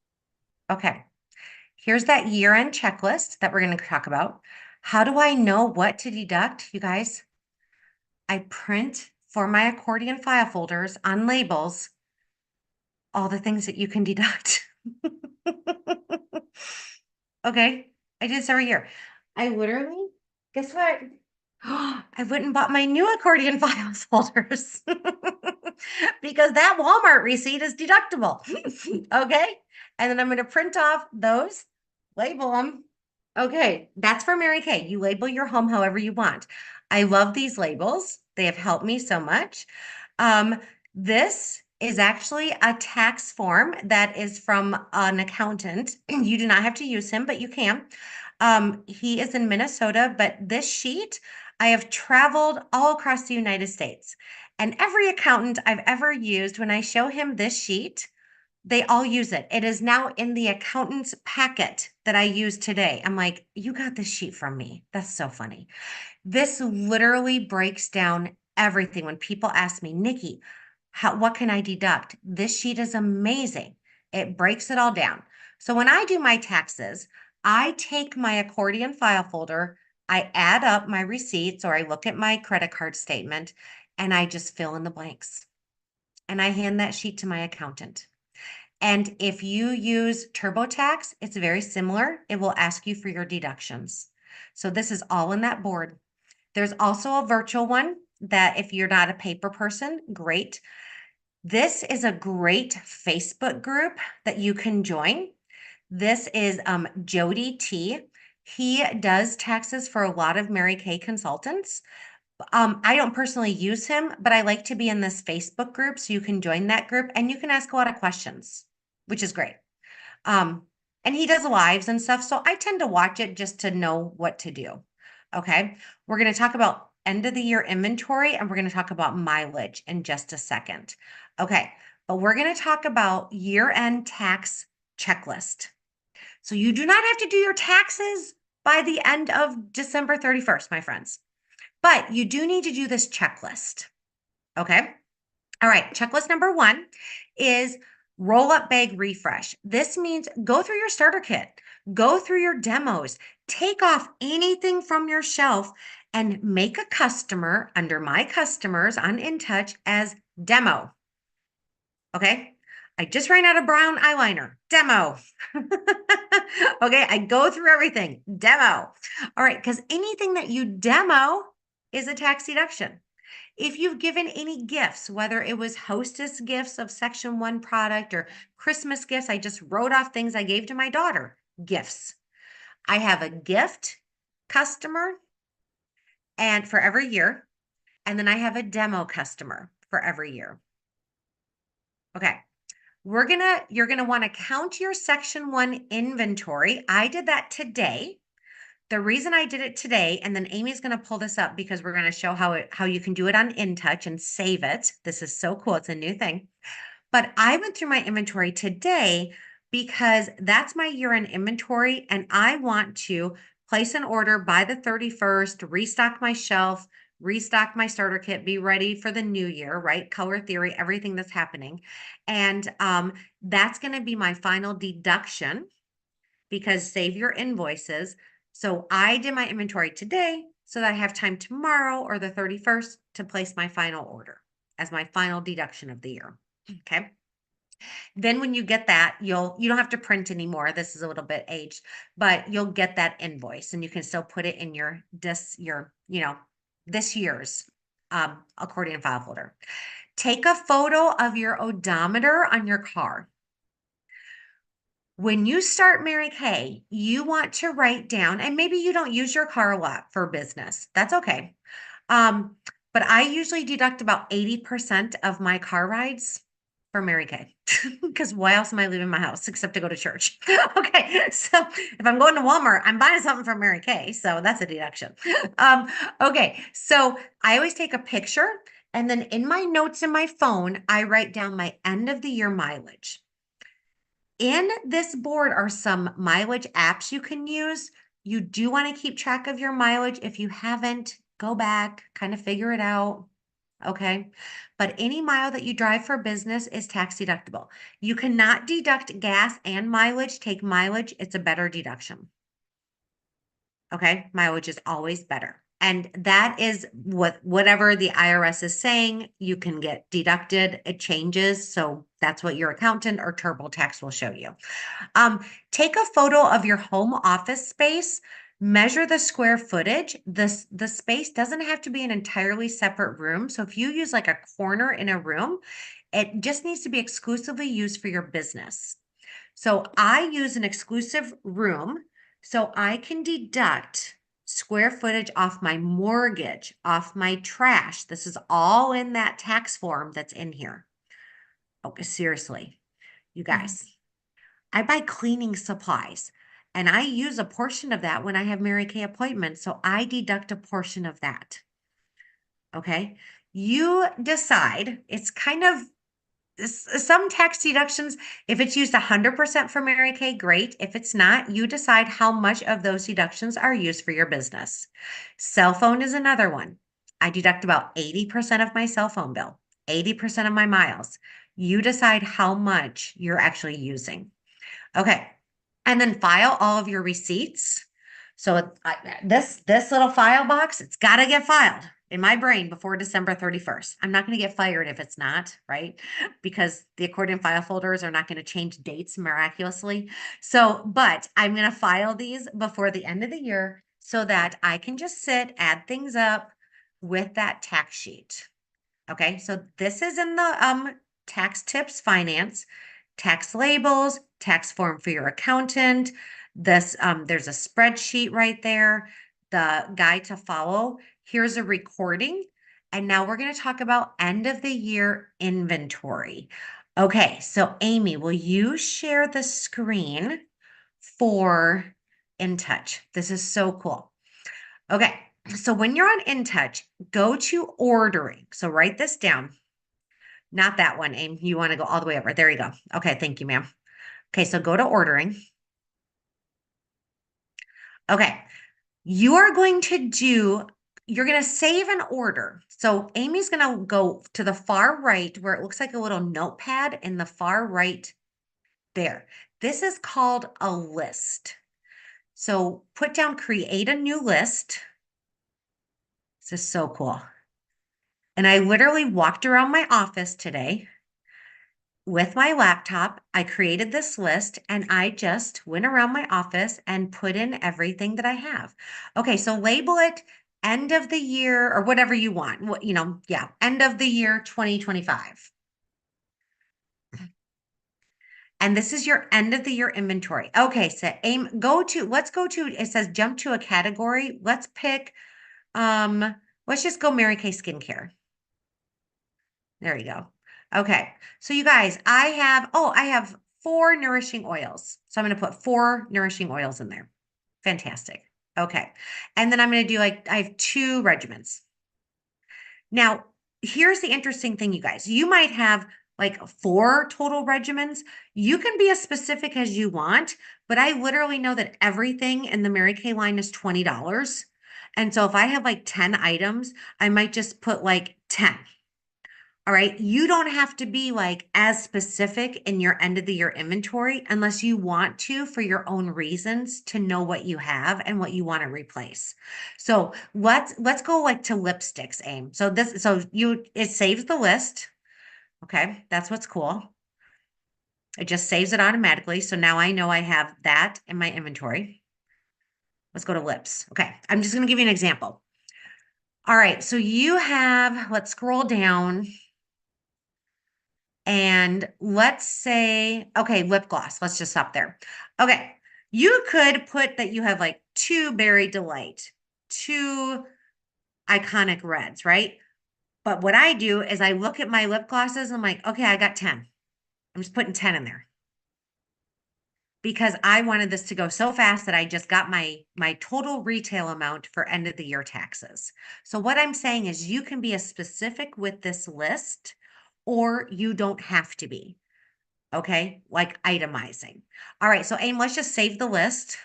Okay. Here's that year-end checklist that we're going to talk about. How do I know what to deduct, you guys? I print for my accordion file folders on labels all the things that you can deduct. Okay. I do this every year. I literally, guess what? I went and bought my new accordion file folders because that Walmart receipt is deductible. Okay. And then I'm going to print off those, label them. Okay. That's for Mary Kay. You label your home however you want. I love these labels. They have helped me so much. This is actually a tax form that is from an accountant. You do not have to use him, but you can. He is in Minnesota, but this sheet, I have traveled all across the United States. And every accountant I've ever used, when I show him this sheet, they all use it. It is now in the accountant's packet that I use today. I'm like, you got this sheet from me. That's so funny. This literally breaks down everything. When people ask me, Nikki, what can I deduct? This sheet is amazing. It breaks it all down. So when I do my taxes, I take my accordion file folder, I add up my receipts, or I look at my credit card statement, and I just fill in the blanks. And I hand that sheet to my accountant. And if you use TurboTax, it's very similar. It will ask you for your deductions. So this is all in that board. There's also a virtual one that if you're not a paper person, great. This is a great Facebook group that you can join. This is Jody T. He does taxes for a lot of Mary Kay consultants. I don't personally use him, but I like to be in this Facebook group, so you can join that group and you can ask a lot of questions, which is great. Um, and he does lives and stuff, so I tend to watch it just to know what to do. Okay, we're going to talk about end of the year inventory and we're going to talk about mileage in just a second. Okay, but we're going to talk about year-end tax checklist. So you do not have to do your taxes by the end of December 31st, my friends, but you do need to do this checklist. Okay. All right. Checklist number 1 is roll up bag refresh. This means go through your starter kit, go through your demos, take off anything from your shelf and make a customer under my customers on InTouch as demo. Okay. I just ran out of brown eyeliner. Demo. Okay. I go through everything. Demo. All right. Because anything that you demo is a tax deduction. If you've given any gifts, whether it was hostess gifts of Section 1 product or Christmas gifts, I just wrote off things I gave to my daughter, gifts. I have a gift customer and for every year, and then I have a demo customer for every year. Okay. You're gonna want to count your Section 1 inventory. I did that today. The reason I did it today, and then Amy's going to pull this up because we're going to show how you can do it on InTouch and save it. This is so cool. It's a new thing. But I went through my inventory today because that's my year-end inventory, and I want to place an order by the 31st, restock my shelf, restock my starter kit, be ready for the new year, right? Color theory, everything that's happening. And that's going to be my final deduction because save your invoices. So I did my inventory today so that I have time tomorrow or the 31st to place my final order as my final deduction of the year. Okay. Then when you get that, you don't have to print anymore. This is a little bit aged, but you'll get that invoice and you can still put it in this year's accordion file folder. Take a photo of your odometer on your car. When you start Mary Kay, you want to write down, and maybe you don't use your car a lot for business. That's okay. Um, but I usually deduct about 80% of my car rides for Mary Kay because why else am I leaving my house except to go to church? Okay, so if I'm going to Walmart, I'm buying something from Mary Kay, so that's a deduction. Okay, so I always take a picture, and then in my notes in my phone, I write down my end of the year mileage. In this board are some mileage apps you can use. You do want to keep track of your mileage. If you haven't, go back, kind of figure it out. Okay. But any mile that you drive for business is tax deductible. You cannot deduct gas and mileage. Take mileage, it's a better deduction. Okay. Mileage is always better. And that is whatever the IRS is saying, you can get deducted. It changes. So that's what your accountant or TurboTax will show you. Take a photo of your home office space, measure the square footage. The space doesn't have to be an entirely separate room. So if you use like a corner in a room, it just needs to be exclusively used for your business. So I use an exclusive room so I can deduct square footage off my mortgage, off my trash. This is all in that tax form that's in here. Okay, seriously, you Mhm. guys. I buy cleaning supplies and I use a portion of that when I have Mary Kay appointments. So I deduct a portion of that. Okay. You decide. It's kind of some tax deductions. If it's used 100% for Mary Kay, great. If it's not, you decide how much of those deductions are used for your business. Cell phone is another one. I deduct about 80% of my cell phone bill, 80% of my miles. You decide how much you're actually using. Okay. And then file all of your receipts. So this little file box, it's got to get filed in my brain before December 31st. I'm not going to get fired if it's not, right? Because the accordion file folders are not going to change dates miraculously. So, but I'm going to file these before the end of the year so that I can just sit, add things up with that tax sheet. Okay, so this is in the tax tips finance, tax labels, tax form for your accountant. This there's a spreadsheet right there, the guide to follow. Here's a recording. And now we're going to talk about end of the year inventory. Okay, so Amy, will you share the screen for InTouch? This is so cool. Okay, so when you're on InTouch, go to ordering. So write this down. Not that one, Aim. You want to go all the way over. There you go. Okay, thank you, ma'am. Okay, so go to ordering. Okay, you are going to you're going to save an order. So Amy's going to go to the far right where it looks like a little notepad in the far right there. This is called a list. So put down create a new list. This is so cool. And I literally walked around my office today with my laptop. I created this list and I just went around my office and put in everything that I have. Okay, so label it end of the year or whatever you want. Yeah, end of the year 2025. And this is your end of the year inventory. Okay, so let's go to, it says jump to a category. Let's pick, let's just go Mary Kay skincare. There you go. Okay. So you guys, I have 4 nourishing oils. So I'm going to put 4 nourishing oils in there. Fantastic. Okay. And then I'm going to do I have 2 regimens. Now, here's the interesting thing, you guys. You might have like 4 total regimens, you can be as specific as you want, but I literally know that everything in the Mary Kay line is $20. And so if I have like 10 items, I might just put like 10. All right. You don't have to be like as specific in your end of the year inventory unless you want to for your own reasons to know what you have and what you want to replace. So let's go like to lipsticks, Aim. It saves the list. Okay, that's what's cool. It just saves it automatically. So now I know I have that in my inventory. Let's go to lips. Okay, I'm just going to give you an example. All right, so let's scroll down and let's say, okay, lip gloss. Let's just stop there. Okay, you could put that you have like 2 Berry Delight, 2 iconic reds, right? But what I do is I look at my lip glosses and I'm like, okay, I got 10. I'm just putting 10 in there because I wanted this to go so fast that I just got my total retail amount for end of the year taxes. So what I'm saying is you can be as specific with this list or you don't have to be. Okay? Like itemizing. All right, so Aim, let's just save the list.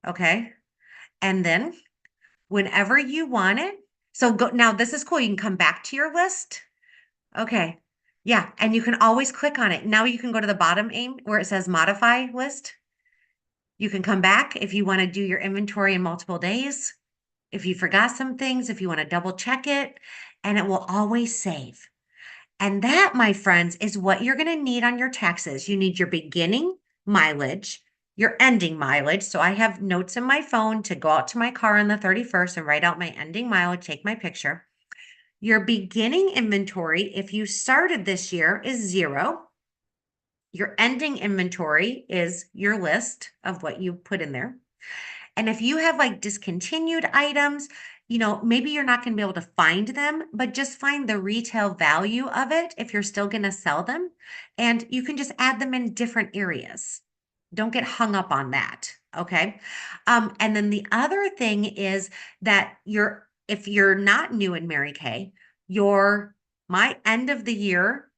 Okay? And then whenever you want it, so go now this is cool. You can come back to your list. Okay. Yeah, and you can always click on it. Now you can go to the bottom, Aim, where it says modify list. You can come back if you want to do your inventory in multiple days. If you forgot some things, if you want to double check it, and it will always save. And that, my friends, is what you're going to need on your taxes. You need your beginning mileage, your ending mileage. So I have notes in my phone to go out to my car on the 31st and write out my ending mileage, take my picture. Your beginning inventory, if you started this year, is 0. Your ending inventory is your list of what you put in there. And if you have like discontinued items, maybe you're not going to be able to find them, but just find the retail value of it if you're still going to sell them. And you can just add them in different areas. Don't get hung up on that. Okay. And then the other thing is that if you're not new in Mary Kay, my end of the year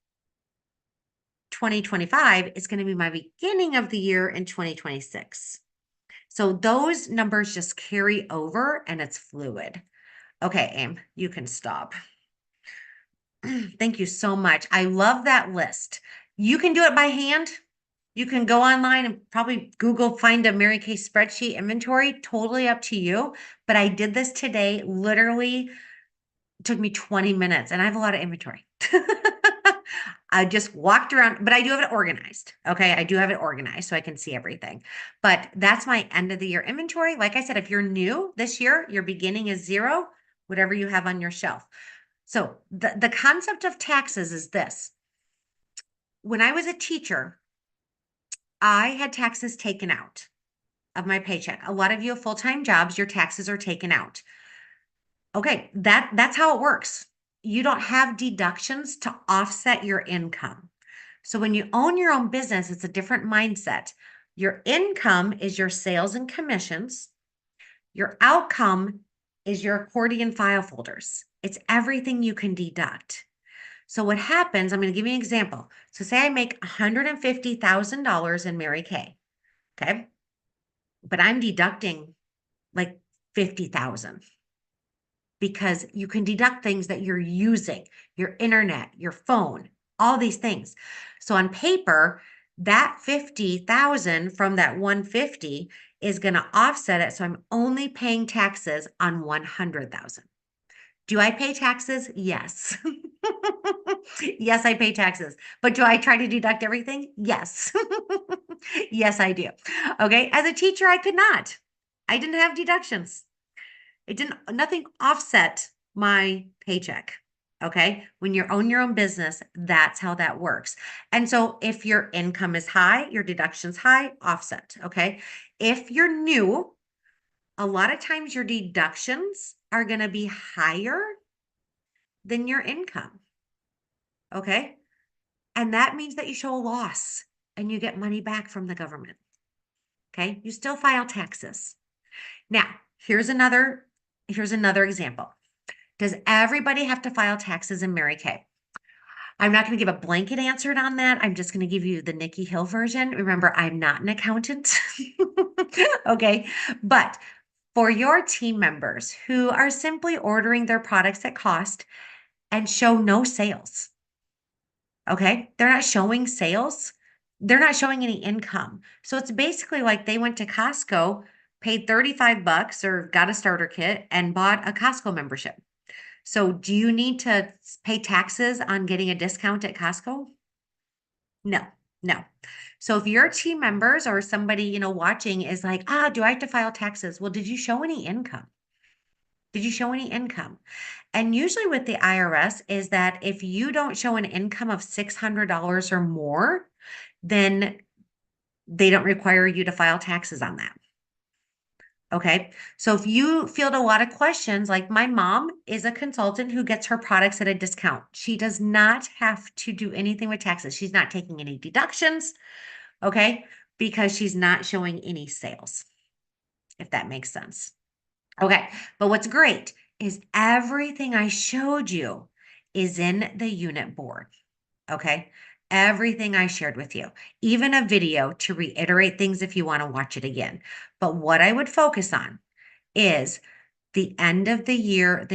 2025 is going to be my beginning of the year in 2026. So those numbers just carry over and it's fluid. Okay, Aim, you can stop. Thank you so much. I love that list. You can do it by hand. You can go online and probably Google find a Mary Kay spreadsheet inventory, totally up to you. But I did this today, literally took me 20 minutes and I have a lot of inventory. I just walked around, but I do have it organized. Okay. I do have it organized so I can see everything. But that's my end of the year inventory. Like I said, if you're new this year, your beginning is 0, whatever you have on your shelf. So the concept of taxes is this. When I was a teacher, I had taxes taken out of my paycheck. A lot of you have full-time jobs, your taxes are taken out. Okay, that's how it works. You don't have deductions to offset your income. So when you own your own business, it's a different mindset. Your income is your sales and commissions. Your outcome is your accordion file folders. It's everything you can deduct. So what happens, I'm going to give you an example. So say I make $150,000 in Mary Kay, okay? But I'm deducting like 50,000 because you can deduct things that you're using, your internet, your phone, all these things. So on paper, that 50,000 from that 150 is going to offset it. So I'm only paying taxes on 100,000. Do I pay taxes? Yes. Yes, I pay taxes. But do I try to deduct everything? Yes. Yes, I do. Okay. As a teacher, I could not. I didn't have deductions. Nothing offset my paycheck. Okay. When you own your own business, that's how that works. And so if your income is high, your deduction's high, offset. Okay. If you're new, a lot of times your deductions are going to be higher than your income. Okay. And that means that you show a loss and you get money back from the government. Okay. You still file taxes. Now, here's another example. Does everybody have to file taxes in Mary Kay? I'm not going to give a blanket answer on that. I'm just going to give you the Nikki Hill version. Remember, I'm not an accountant. Okay. But for your team members who are simply ordering their products at cost and show no sales, okay, they're not showing sales, they're not showing any income. So it's basically like they went to Costco, paid 35 bucks or got a starter kit and bought a Costco membership. So do you need to pay taxes on getting a discount at Costco? No, no. So if your team members or somebody, watching is like, do I have to file taxes? Well, did you show any income? Did you show any income? And usually with the IRS is that if you don't show an income of $600 or more, then they don't require you to file taxes on that. Okay. So if you field a lot of questions, like my mom is a consultant who gets her products at a discount. She does not have to do anything with taxes. She's not taking any deductions. Okay. Because she's not showing any sales, if that makes sense. Okay. But what's great is everything I showed you is in the unit board. Okay. Everything I shared with you, even a video to reiterate things if you want to watch it again. But what I would focus on is the end of the year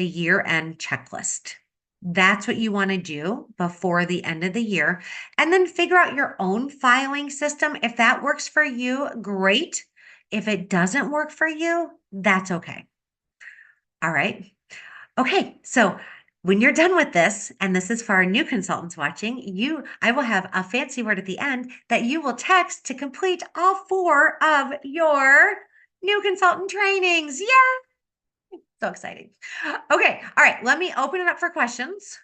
end checklist. That's what you want to do before the end of the year. And then figure out your own filing system. If that works for you, great. If it doesn't work for you, that's okay. All right. Okay. So when you're done with this, and this is for our new consultants watching, I will have a fancy word at the end that you will text to complete all 4 of your new consultant trainings. Yeah. So exciting. Okay. All right. Let me open it up for questions.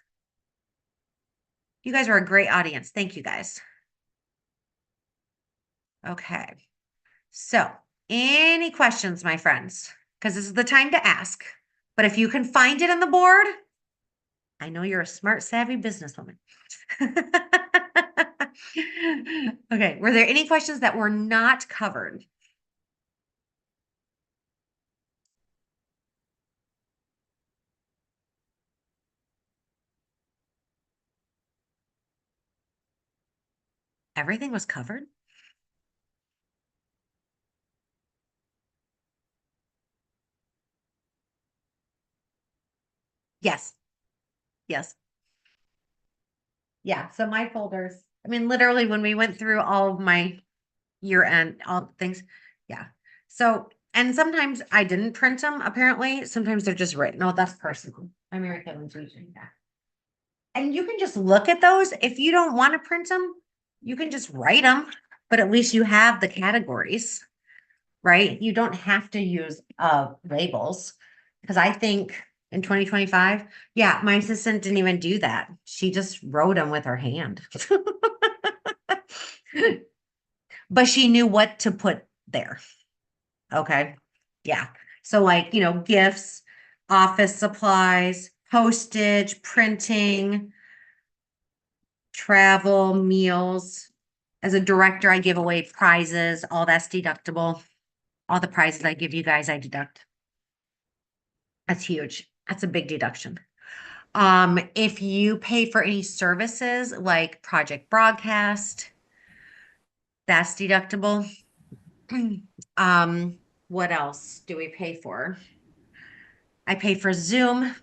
You guys are a great audience. Thank you guys. Okay. So, any questions, my friends? Because this is the time to ask. But if you can find it on the board, I know you're a smart, savvy businesswoman. Okay. Were there any questions that were not covered? Everything was covered? Yes. Yes. Yeah. So my folders, I mean, literally when we went through all of my year end, all things. Yeah. So, and sometimes I didn't print them, apparently. Sometimes they're just written. Oh, that's personal. I'm Mary Kevin's reading that. And you can just look at those. If you don't want to print them, you can just write them, but at least you have the categories, right? You don't have to use labels. Because I think in 2025, yeah, my assistant didn't even do that. She just wrote them with her hand. But she knew what to put there. Okay. Yeah. So like, gifts, office supplies, postage, printing, travel, meals. As a director, I give away prizes, all that's deductible. All the prizes I give you guys, I deduct. That's huge. That's a big deduction. If you pay for any services like project broadcast, that's deductible. What else do we pay for? I pay for Zoom.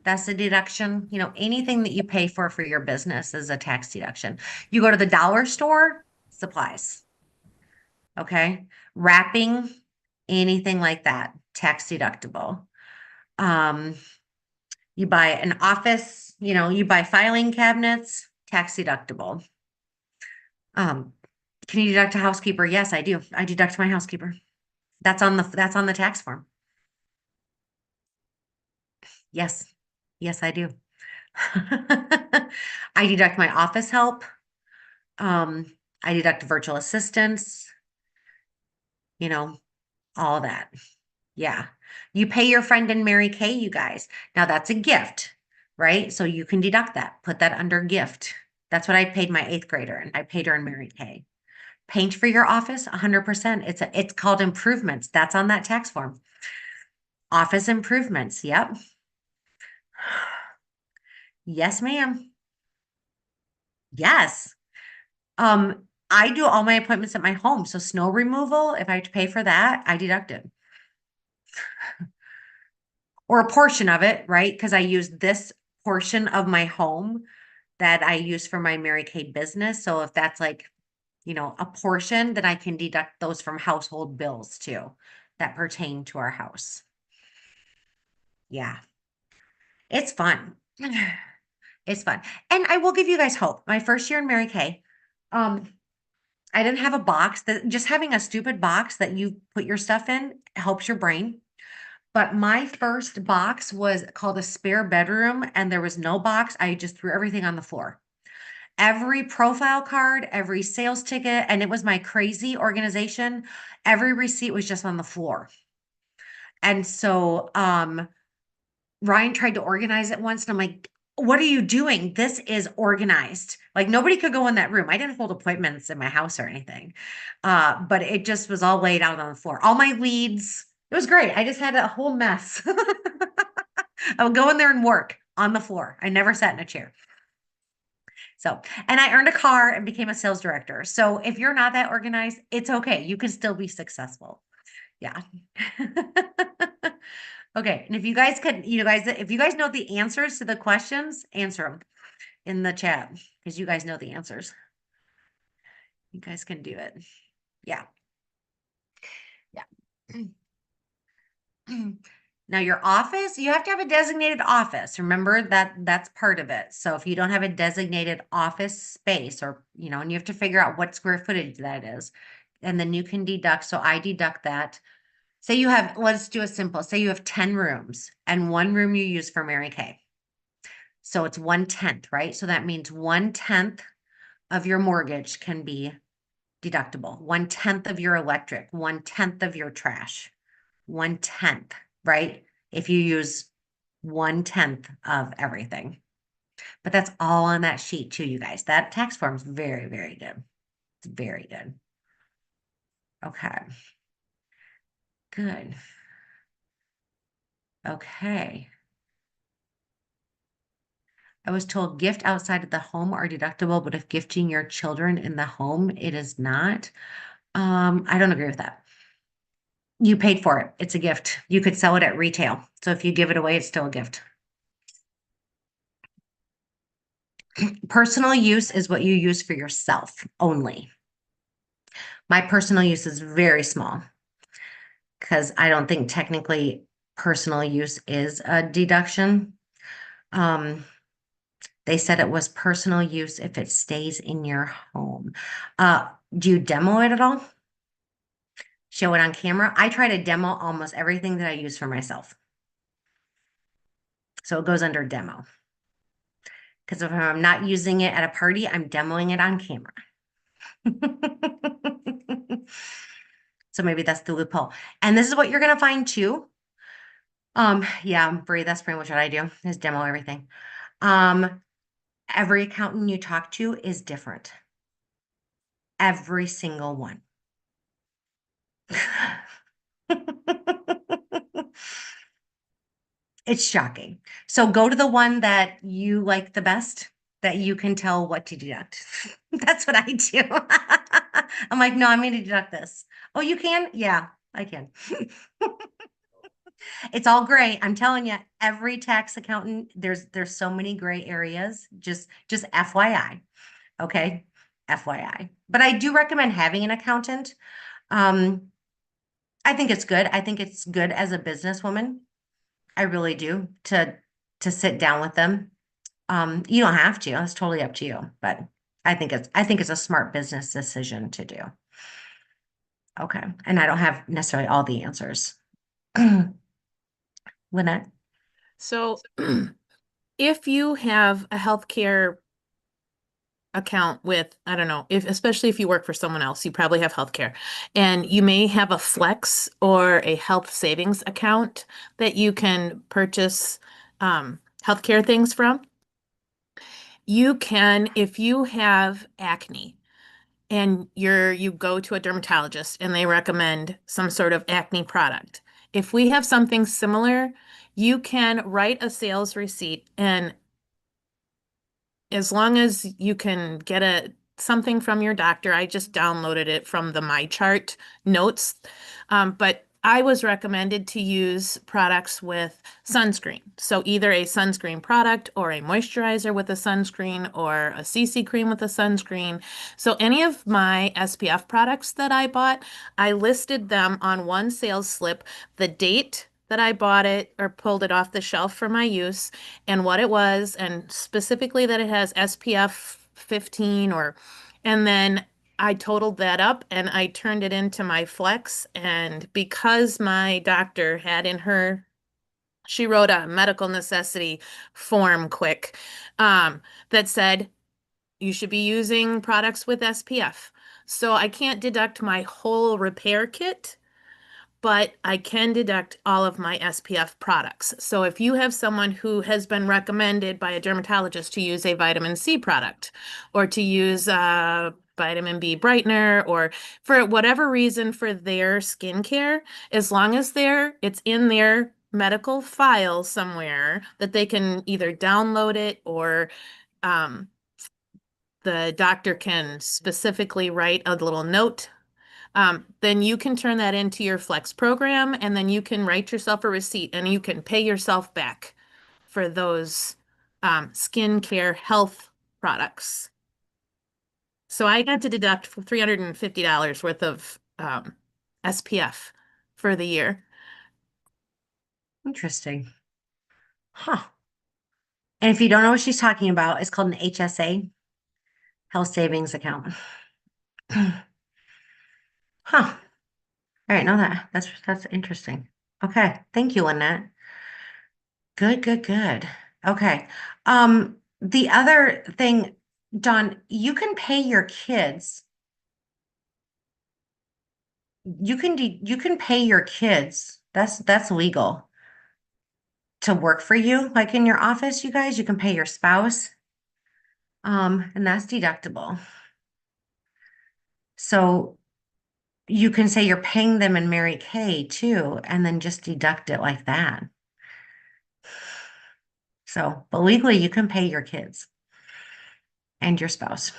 That's a deduction. Anything that you pay for your business is a tax deduction. You go to the dollar store, supplies. Okay. Wrapping, anything like that, tax deductible. Um, you buy an office, you buy filing cabinets, tax deductible. Um, can you deduct a housekeeper? Yes, I do. I deduct my housekeeper. That's on the tax form. Yes. Yes, I do. I deduct my office help. Um, I deduct virtual assistants, you know, all that. Yeah. You pay your friend and Mary Kay, you guys. Now that's a gift, right? So you can deduct that, put that under gift. That's what I paid my 8th grader, and I paid her in Mary Kay. Paint for your office, 100%. It's called improvements. That's on that tax form. Office improvements. Yep. Yes, ma'am. Yes. I do all my appointments at my home. So snow removal, if I have to pay for that, I deduct it. Or a portion of it, right? Because I use this portion of my home that I use for my Mary Kay business. So if that's like, a portion, then I can deduct those from household bills too that pertain to our house. Yeah, it's fun. It's fun. And I will give you guys hope. My first year in Mary Kay, um, I didn't have a box that just having a stupid box that you put your stuff in helps your brain. But my first box was called a spare bedroom, and there was no box. I just threw everything on the floor. Every profile card, every sales ticket, and it was my crazy organization. Every receipt was just on the floor. And so Ryan tried to organize it once, and I'm like, what are you doing? This is organized. Like nobody could go in that room. I didn't hold appointments in my house or anything. But it just was all laid out on the floor. All my leads. It was great. I just had a whole mess. I would go in there and work on the floor. I never sat in a chair. So, and I earned a car and became a sales director. So if you're not that organized, it's okay. You can still be successful. Yeah. Okay. And if you guys could, if you guys know the answers to the questions, answer them in the chat because you guys know the answers. You guys can do it. Yeah. Yeah. Now your office, you have to have a designated office. Remember that that's part of it. So if you don't have a designated office space or, and you have to figure out what square footage that is, and then you can deduct. So I deduct that. Say you have, let's do a simple, say you have 10 rooms and one room you use for Mary Kay. So it's 1/10, right? So that means 1/10 of your mortgage can be deductible, 1/10 of your electric, 1/10 of your trash, 1/10, right? If you use 1/10 of everything. But that's all on that sheet too, you guys. That tax form is very, very good. It's very good. Okay, good. Okay. I was told gift outside of the home are deductible, but if gifting your children in the home, it is not. I don't agree with that. You paid for it. It's a gift. You could sell it at retail. So if you give it away, it's still a gift. Personal use is what you use for yourself only. My personal use is very small because I don't think technically personal use is a deduction. Um, they said it was personal use if it stays in your home. Do you demo it at all? Show it on camera? I try to demo almost everything that I use for myself. So it goes under demo. Because if I'm not using it at a party, I'm demoing it on camera. So maybe that's the loophole. And this is what you're going to find too. Yeah, Brie, that's pretty much what I do is demo everything. Um, every accountant you talk to is different. Every single one. It's shocking. So go to the one that you like the best, that you can tell what to deduct. That's what I do. I'm like, no, I'm going to deduct this. Oh, you can? Yeah, I can. It's all gray. I'm telling you, every tax accountant, there's so many gray areas. Just FYI. Okay. FYI. But I do recommend having an accountant. Um, I think it's good. I think it's good as a businesswoman. I really do to sit down with them. You don't have to. It's totally up to you. But I think it's a smart business decision to do. Okay. And I don't have necessarily all the answers. Lynette? So if you have a healthcare account with, I don't know, if especially if you work for someone else, you probably have healthcare, and you may have a flex or a health savings account that you can purchase healthcare things from. You can, if you have acne and you go to a dermatologist and they recommend some sort of acne product. If we have something similar, you can write a sales receipt and as long as you can get something from your doctor. I just downloaded it from the My Chart notes. But I was recommended to use products with sunscreen. So either a sunscreen product or a moisturizer with a sunscreen or a CC cream with a sunscreen. So any of my SPF products that I bought, I listed them on one sales slip, the date that I bought it or pulled it off the shelf for my use and what it was, and specifically that it has SPF 15 and then I totaled that up and I turned it into my Flex. And because my doctor had in her, she wrote a medical necessity form quick that said you should be using products with SPF. So I can't deduct my whole repair kit, but I can deduct all of my SPF products. So if you have someone who has been recommended by a dermatologist to use a vitamin C product or to use a vitamin B brightener or for whatever reason for their skincare, as long as it's in their medical file somewhere that they can either download it or um, the doctor can specifically write a little note, then you can turn that into your Flex program and then you can write yourself a receipt and you can pay yourself back for those skincare health products. So I got to deduct $350 worth of SPF for the year. Interesting. Huh. And if you don't know what she's talking about, it's called an HSA, health savings account. Huh. All right, know that. That's interesting. Okay. Thank you, Lynette. Good, good, good. Okay. The other thing, Dawn, you can pay your kids. You can pay your kids. That's legal to work for you. Like in your office, you guys, you can pay your spouse. And that's deductible. So you can say you're paying them in Mary Kay too, and then just deduct it like that. So, but legally, you can pay your kids and your spouse.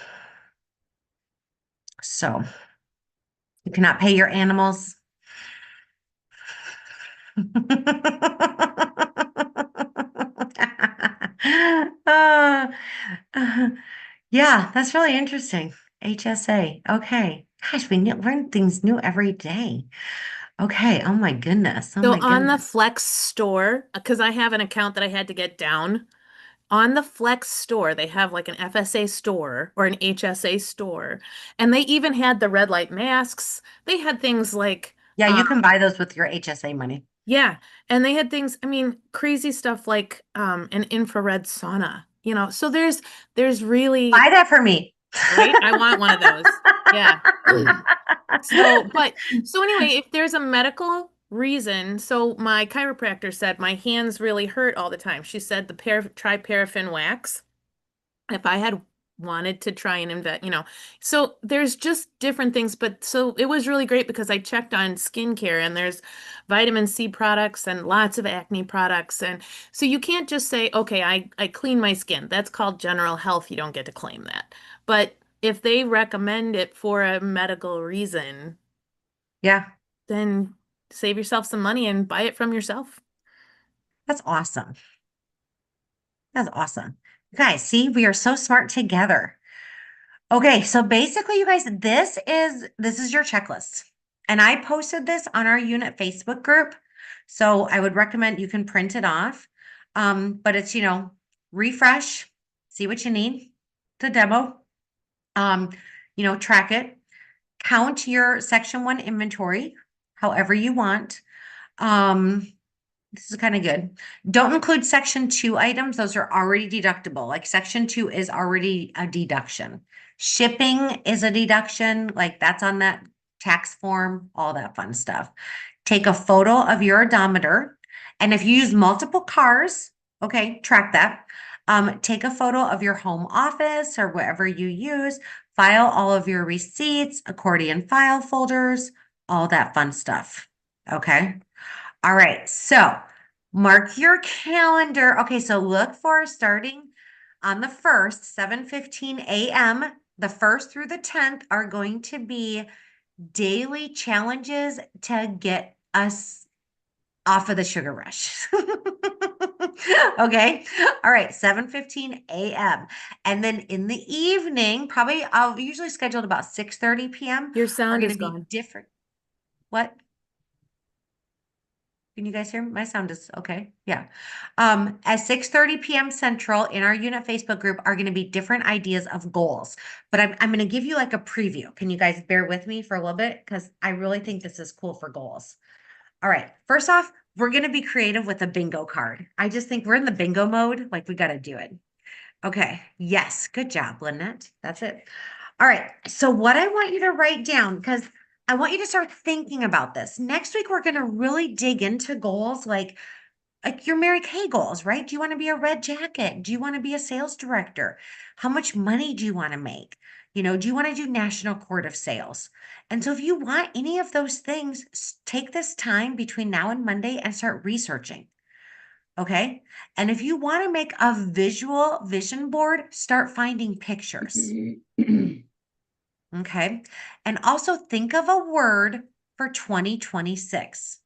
So you cannot pay your animals. Uh, yeah, that's really interesting. HSA. Okay. Gosh, learn things new every day. Okay. Oh my goodness. Oh So my on the goodness. Flex store, because I have an account that I had to get down, on the Flex store, they have like an FSA store or an HSA store, and they even had the red light masks. They had things like, Yeah, you can buy those with your HSA money. yeah, and they had things, I mean, crazy stuff like an infrared sauna, So there's Buy really, that for me. right? I want one of those. Yeah. So anyway, if there's a medical reason, so my chiropractor said my hands really hurt all the time. She said try paraffin wax. If I had wanted to try and invent, so there's just different things. But so it was really great because I checked on skincare and there's vitamin C products and lots of acne products. And so you can't just say, okay, I clean my skin. That's called general health. You don't get to claim that. But if they recommend it for a medical reason, Yeah, then save yourself some money and buy it from yourself. that's awesome. That's awesome. Guys, see, we are so smart together. Okay, so basically, you guys, this is your checklist. And I posted this on our unit Facebook group. So I would recommend you can print it off. But it's, refresh, see what you need to demo. Um, track it, count your section one inventory, however you want. Um, This is kind of good. Don't include section two items. Those are already deductible. Like section two is already a deduction. Shipping is a deduction. Like that's on that tax form, all that fun stuff. Take a photo of your odometer. And if you use multiple cars, okay, track that. Take a photo of your home office or whatever you use. File all of your receipts, accordion file folders, all that fun stuff. Okay. All right, so mark your calendar. Okay, so look for starting on the 1st, 7:15 a.m., the 1st through the 10th are going to be daily challenges to get us off of the sugar rush. Okay. All right. 7:15 a.m. And then in the evening, probably I'll usually schedule about 6:30 p.m. Your are sound going is to be gone. different. What? Can you guys hear me? My sound is okay. Yeah. At 6:30 p.m. Central in our unit Facebook group are going to be different ideas of goals. But I'm going to give you like a preview. Can you guys bear with me for a little bit? Because I really think this is cool for goals. All right. First off, we're going to be creative with a bingo card. I just think we're in the bingo mode. Like we got to do it. Okay. Yes. Good job, Lynette. That's it. All right. So what I want you to write down, because I want you to start thinking about this. Next week, we're going to really dig into goals like your Mary Kay goals, right? Do you want to be a red jacket? Do you want to be a sales director? How much money do you want to make? Do you want to do national court of sales? And so if you want any of those things, take this time between now and Monday and start researching. Okay. And if you want to make a visual vision board, start finding pictures. Okay. And also think of a word for 2026.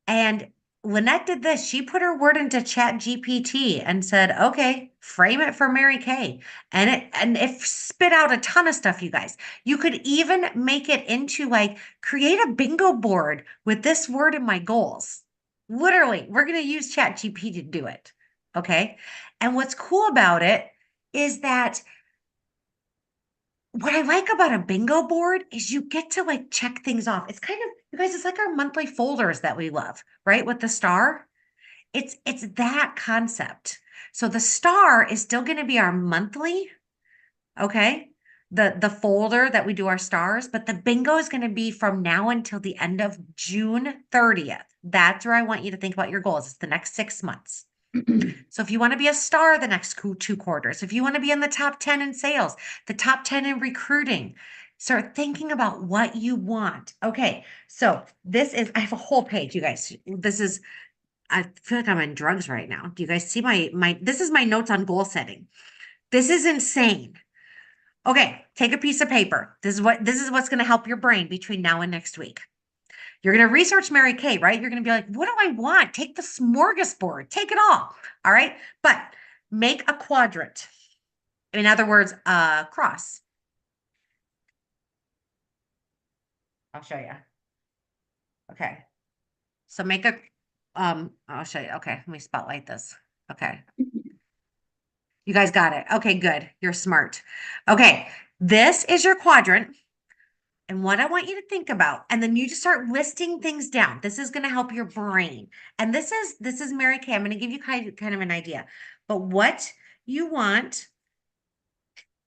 And Lynette did this. She put her word into Chat GPT and said, okay, frame it for Mary Kay. And it spit out a ton of stuff, you guys. You could even make it into like create a bingo board with this word in my goals. Literally, we're going to use Chat GPT to do it. Okay. And what's cool about it is that what I like about a bingo board is you get to like check things off. It's kind of, you guys, it's like our monthly folders that we love, right? With the star. It's that concept. So the star is still going to be our monthly, okay? The folder that we do our stars, but the bingo is going to be from now until the end of June 30th. That's where I want you to think about your goals. It's the next 6 months. So if you want to be a star the next 2 quarters, if you want to be in the top 10 in sales, the top 10 in recruiting, start thinking about what you want. Okay. So I have a whole page, you guys. I feel like I'm on drugs right now. Do you guys see this is my notes on goal setting. This is insane. Okay. Take a piece of paper. This is what's going to help your brain between now and next week. You're going to research Mary Kay, right? You're going to be like, what do I want? Take the smorgasbord, take it all. All right. But make a quadrant. In other words, a cross. I'll show you. Okay. So I'll show you. Okay. Let me spotlight this. Okay. You guys got it. Okay, good. You're smart. Okay. This is your quadrant. And what I want you to think about, and then you just start listing things down. This is going to help your brain. And this is Mary Kay. I'm going to give you kind of an idea. But what you want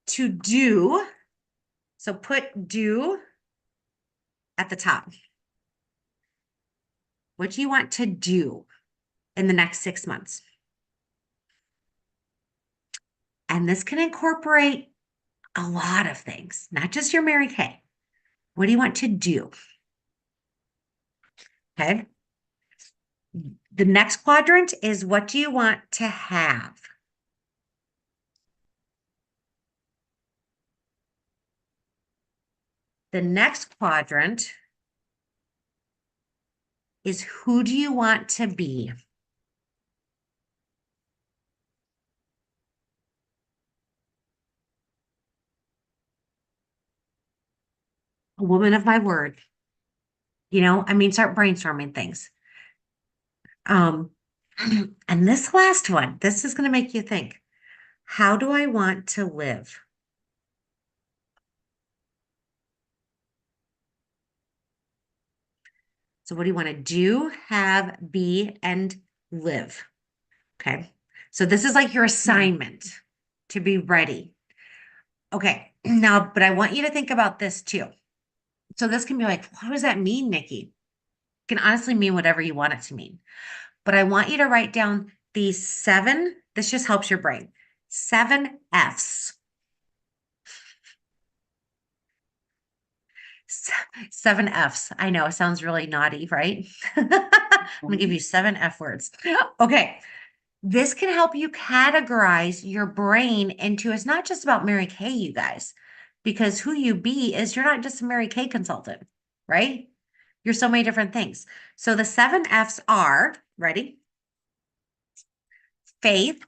to do, so put do at the top. What do you want to do in the next 6 months? And this can incorporate a lot of things, not just your Mary Kay. What do you want to do? Okay. The next quadrant is what do you want to have? The next quadrant is who do you want to be? A woman of my word. Start brainstorming things. And this last one, this is going to make you think, how do I want to live? So what do you want to do, have, be, and live? Okay. So this is like your assignment to be ready. Okay. Now, but I want you to think about this too. So this can be like, what does that mean, Nicki? It can honestly mean whatever you want it to mean. But I want you to write down these 7, this just helps your brain. 7 F's. 7 F's. I know it sounds really naughty, right? I'm gonna give you 7 F words. Okay. This can help you categorize your brain into it's not just about Mary Kay, you guys, because who you be is you're not just a Mary Kay consultant, right? You're so many different things. So the 7 F's are, ready? Faith.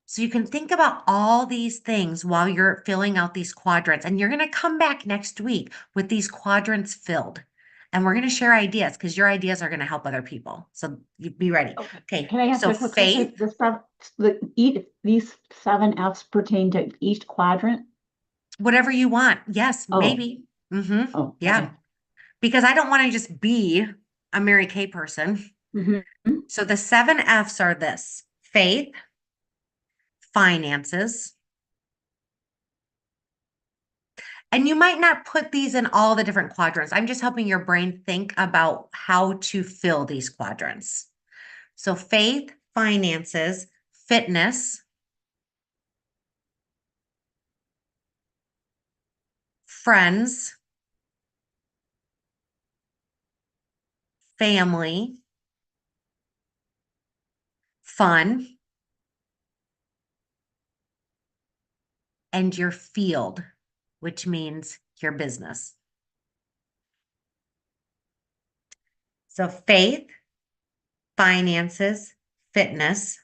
So you can think about all these things while you're filling out these quadrants, and you're going to come back next week with these quadrants filled. And we're going to share ideas because your ideas are going to help other people. So you be ready. Okay. Okay. Can I ask So a quick question? faith, These 7 Fs pertain to each quadrant? whatever you want. Yes, Oh, maybe. Mm-hmm. oh, Yeah. okay. Because I don't want to just be a Mary Kay person. Mhm. So the 7 F's are this: faith, finances. And you might not put these in all the different quadrants. I'm just helping your brain think about how to fill these quadrants. So faith, finances, fitness, friends, family, fun, and your field, which means your business. So faith, finances, fitness,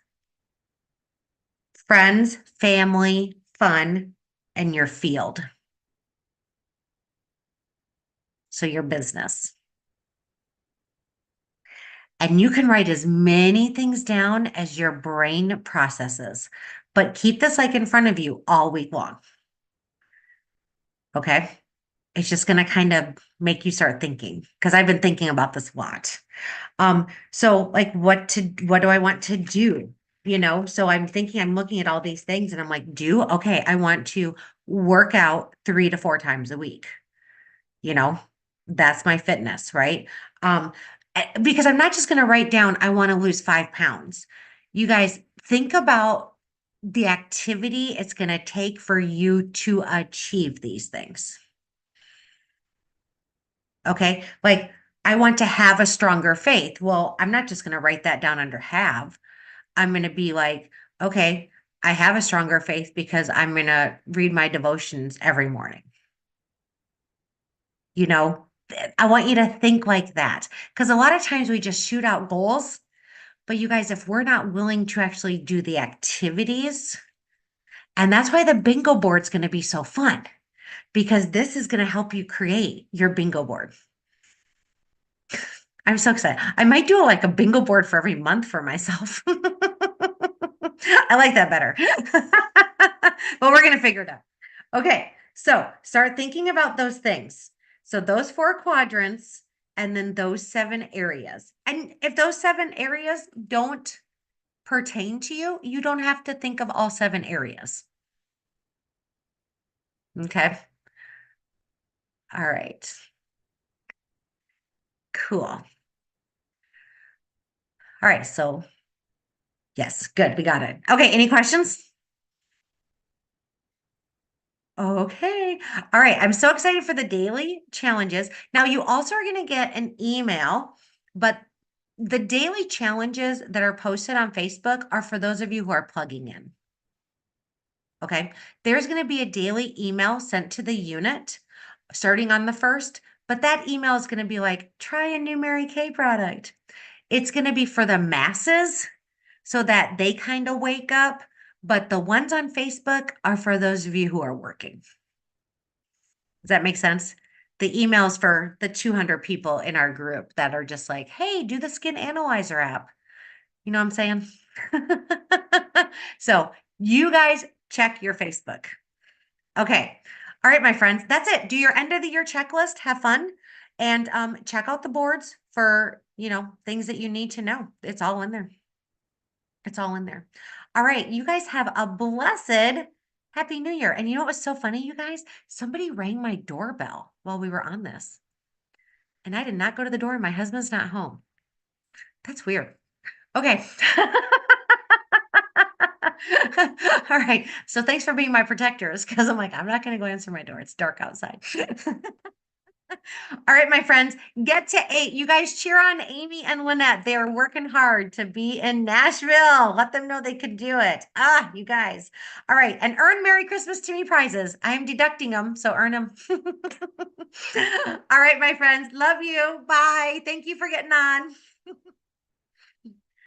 friends, family, fun, and your field. So your business. And you can write as many things down as your brain processes, but keep this like in front of you all week long. Okay. It's just going to kind of make you start thinking because I've been thinking about this a lot. So like what do I want to do? So I'm thinking, I'm looking at all these things and I'm like, okay, I want to work out 3 to 4 times a week. You know, that's my fitness, right? Um, because I'm not just going to write down, I want to lose 5 pounds. You guys think about the activity it's going to take for you to achieve these things. Okay. Like, I want to have a stronger faith. Well, I'm not just going to write that down under have. I'm going to be like, okay, I have a stronger faith because I'm going to read my devotions every morning. You know, I want you to think like that because a lot of times we just shoot out goals. But you guys, if we're not willing to actually do the activities, and that's why the bingo board's going to be so fun because this is going to help you create your bingo board. I'm so excited. I might do like a bingo board for every month for myself. I like that better. But we're going to figure it out. Okay. So start thinking about those things. So those 4 quadrants and then those 7 areas. And if those 7 areas don't pertain to you, you don't have to think of all 7 areas. Okay. All right. Cool. All right. So, yes, good. We got it. Okay. Any questions? Okay. All right. I'm so excited for the daily challenges. Now, you also are going to get an email, but the daily challenges that are posted on Facebook are for those of you who are plugging in. Okay. There's going to be a daily email sent to the unit starting on the 1st, but that email is going to be like, try a new Mary Kay product. It's going to be for the masses so that they kind of wake up. But the ones on Facebook are for those of you who are working. Does that make sense? The emails for the 200 people in our group that are just like, hey, do the skin analyzer app. You know what I'm saying? So you guys check your Facebook. Okay. All right, my friends, that's it. Do your end of the year checklist, have fun, and check out the boards for, things that you need to know. It's all in there. It's all in there. All right, you guys have a blessed Happy New Year. And you know what was so funny, you guys? Somebody rang my doorbell while we were on this. And I did not go to the door, and my husband's not home. That's weird. Okay. All right. So thanks for being my protectors because I'm like, I'm not going to go answer my door. It's dark outside. All right, my friends, get to 8. You guys cheer on Amy and Lynette. They are working hard to be in Nashville. Let them know they could do it. Ah, you guys. All right, and earn Merry Christmas to Me prizes. I am deducting them, so earn them. All right, my friends, love you. Bye. Thank you for getting on.